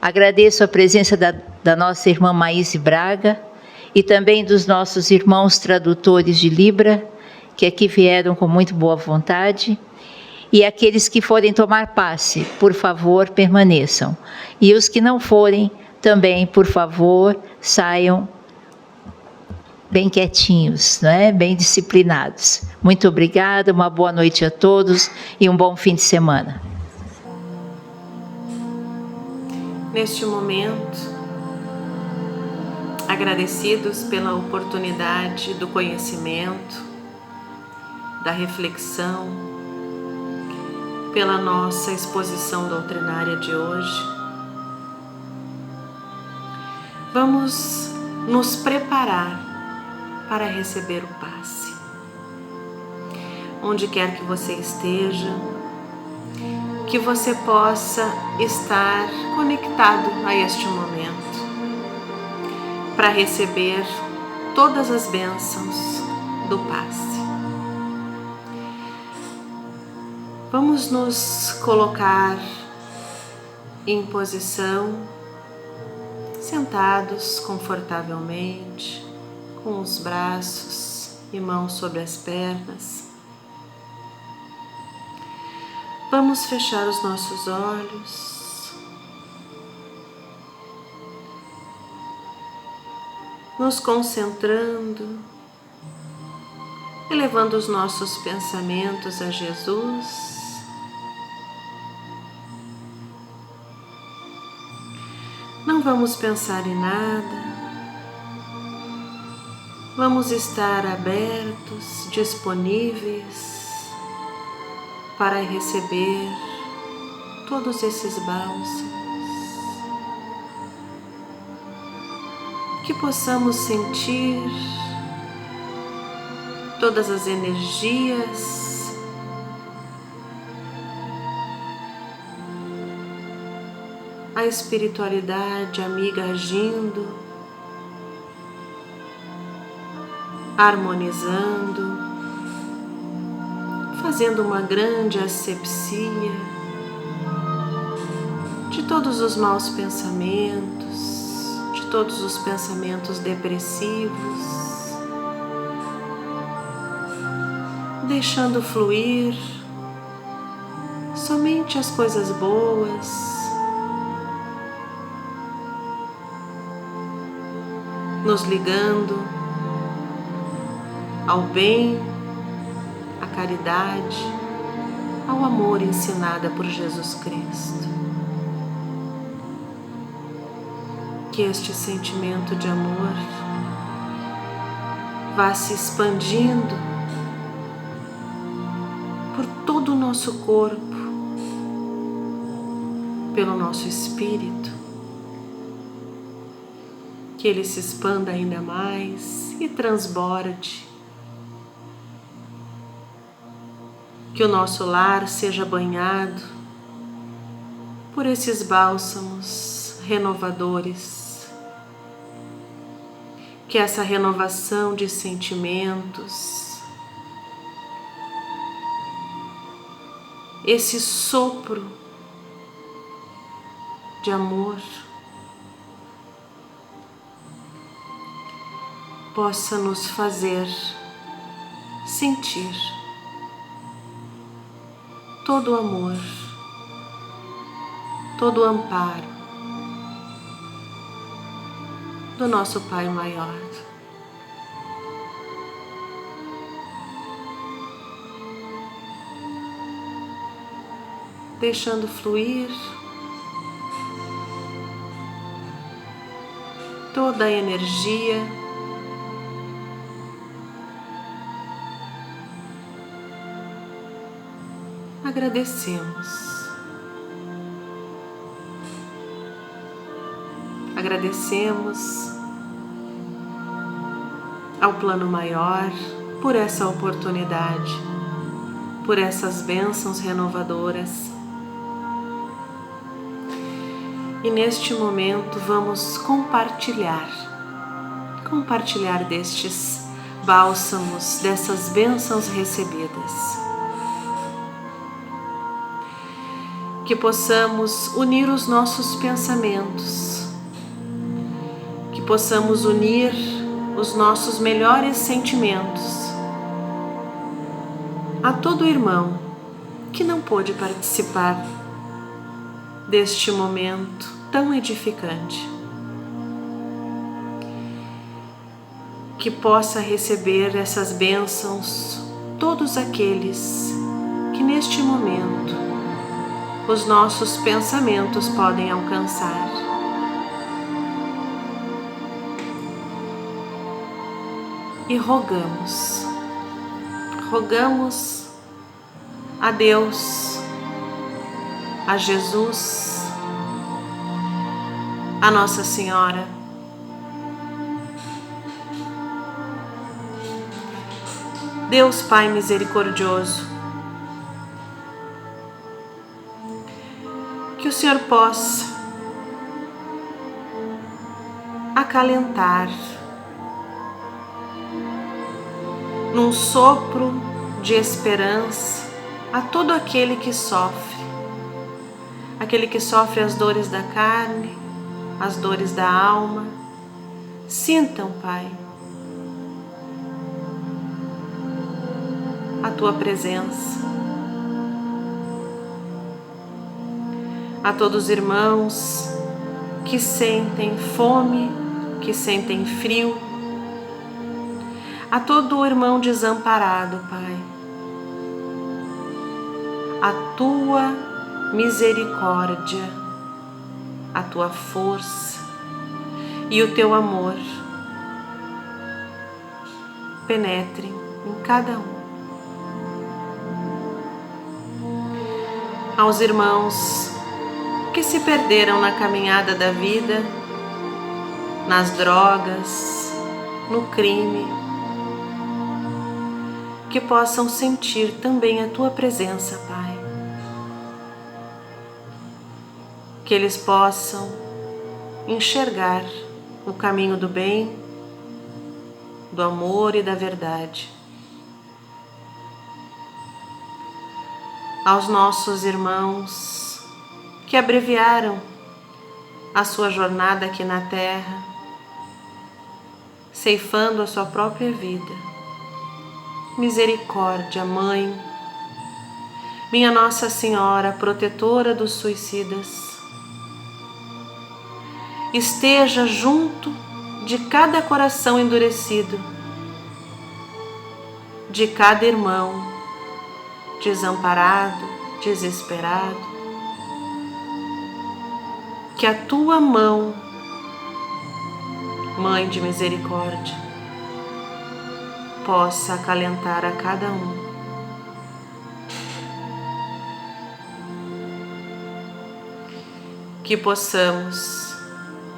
Agradeço a presença da nossa irmã Maíse Braga e também dos nossos irmãos tradutores de Libra, que aqui vieram com muito boa vontade. E aqueles que forem tomar passe, por favor, permaneçam. E os que não forem, também, por favor, saiam bem quietinhos, né? Bem disciplinados. Muito obrigada, uma boa noite a todos e um bom fim de semana. Neste momento, agradecidos pela oportunidade do conhecimento, da reflexão, pela nossa exposição doutrinária de hoje, vamos nos preparar para receber o passe. Onde quer que você esteja, que você possa estar conectado a este momento, para receber todas as bênçãos do passe. Vamos nos colocar em posição, sentados confortavelmente, com os braços e mãos sobre as pernas. Vamos fechar os nossos olhos, nos concentrando, elevando os nossos pensamentos a Jesus. Não vamos pensar em nada, vamos estar abertos, disponíveis para receber todos esses bálsamos. Que possamos sentir todas as energias a espiritualidade amiga agindo, harmonizando, fazendo uma grande asepsia de todos os maus pensamentos, de todos os pensamentos depressivos, deixando fluir somente as coisas boas, nos ligando ao bem, à caridade, ao amor ensinada por Jesus Cristo. Que este sentimento de amor vá se expandindo por todo o nosso corpo, pelo nosso espírito, que ele se expanda ainda mais e transborde, que o nosso lar seja banhado por esses bálsamos renovadores, que essa renovação de sentimentos, esse sopro de amor possa nos fazer sentir todo o amor, todo o amparo, do nosso Pai maior. Deixando fluir toda a energia agradecemos. Agradecemos ao plano maior por essa oportunidade, por essas bênçãos renovadoras. E neste momento vamos compartilhar destes bálsamos, dessas bênçãos recebidas. Que possamos unir os nossos pensamentos, que possamos unir os nossos melhores sentimentos a todo irmão que não pôde participar deste momento tão edificante. Que possa receber essas bênçãos todos aqueles que neste momento os nossos pensamentos podem alcançar. E rogamos a Deus, a Jesus, a Nossa Senhora, Deus Pai misericordioso, que o Senhor possa acalentar num sopro de esperança a todo aquele que sofre as dores da carne, as dores da alma. Sintam, Pai, a Tua presença. A todos os irmãos que sentem fome, que sentem frio, a todo irmão desamparado, Pai, a Tua misericórdia, a Tua força e o Teu amor penetrem em cada um. Aos irmãos que se perderam na caminhada da vida, nas drogas, no crime, que possam sentir também a Tua presença, Pai. Que eles possam enxergar o caminho do bem, do amor e da verdade. Aos nossos irmãos que abreviaram a sua jornada aqui na Terra, ceifando a sua própria vida. Misericórdia, Mãe, minha Nossa Senhora, protetora dos suicidas, esteja junto de cada coração endurecido, de cada irmão desamparado, desesperado. Que a Tua mão, Mãe de misericórdia, possa acalentar a cada um. Que possamos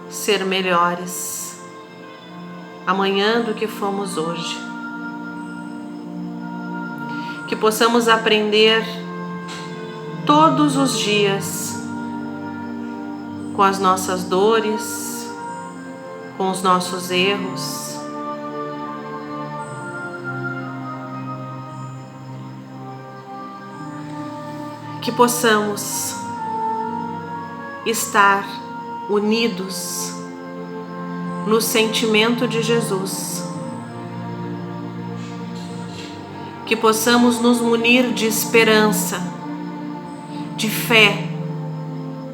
ser melhores amanhã do que fomos hoje. Que possamos aprender todos os dias com as nossas dores, com os nossos erros. Que possamos estar unidos no sentimento de Jesus. Que possamos nos munir de esperança, de fé,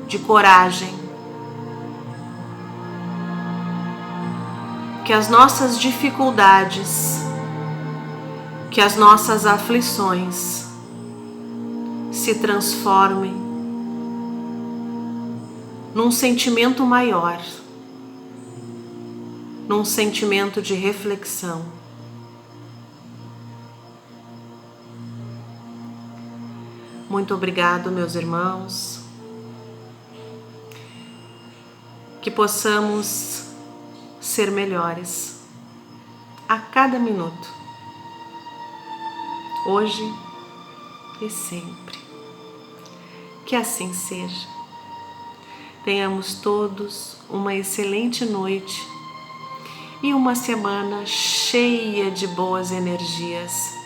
de coragem. que as nossas dificuldades, que as nossas aflições se transformem num sentimento maior, num sentimento de reflexão. Muito obrigado, meus irmãos. Que possamos ser melhores a cada minuto, hoje e sempre. Que assim seja. Tenhamos todos uma excelente noite e uma semana cheia de boas energias.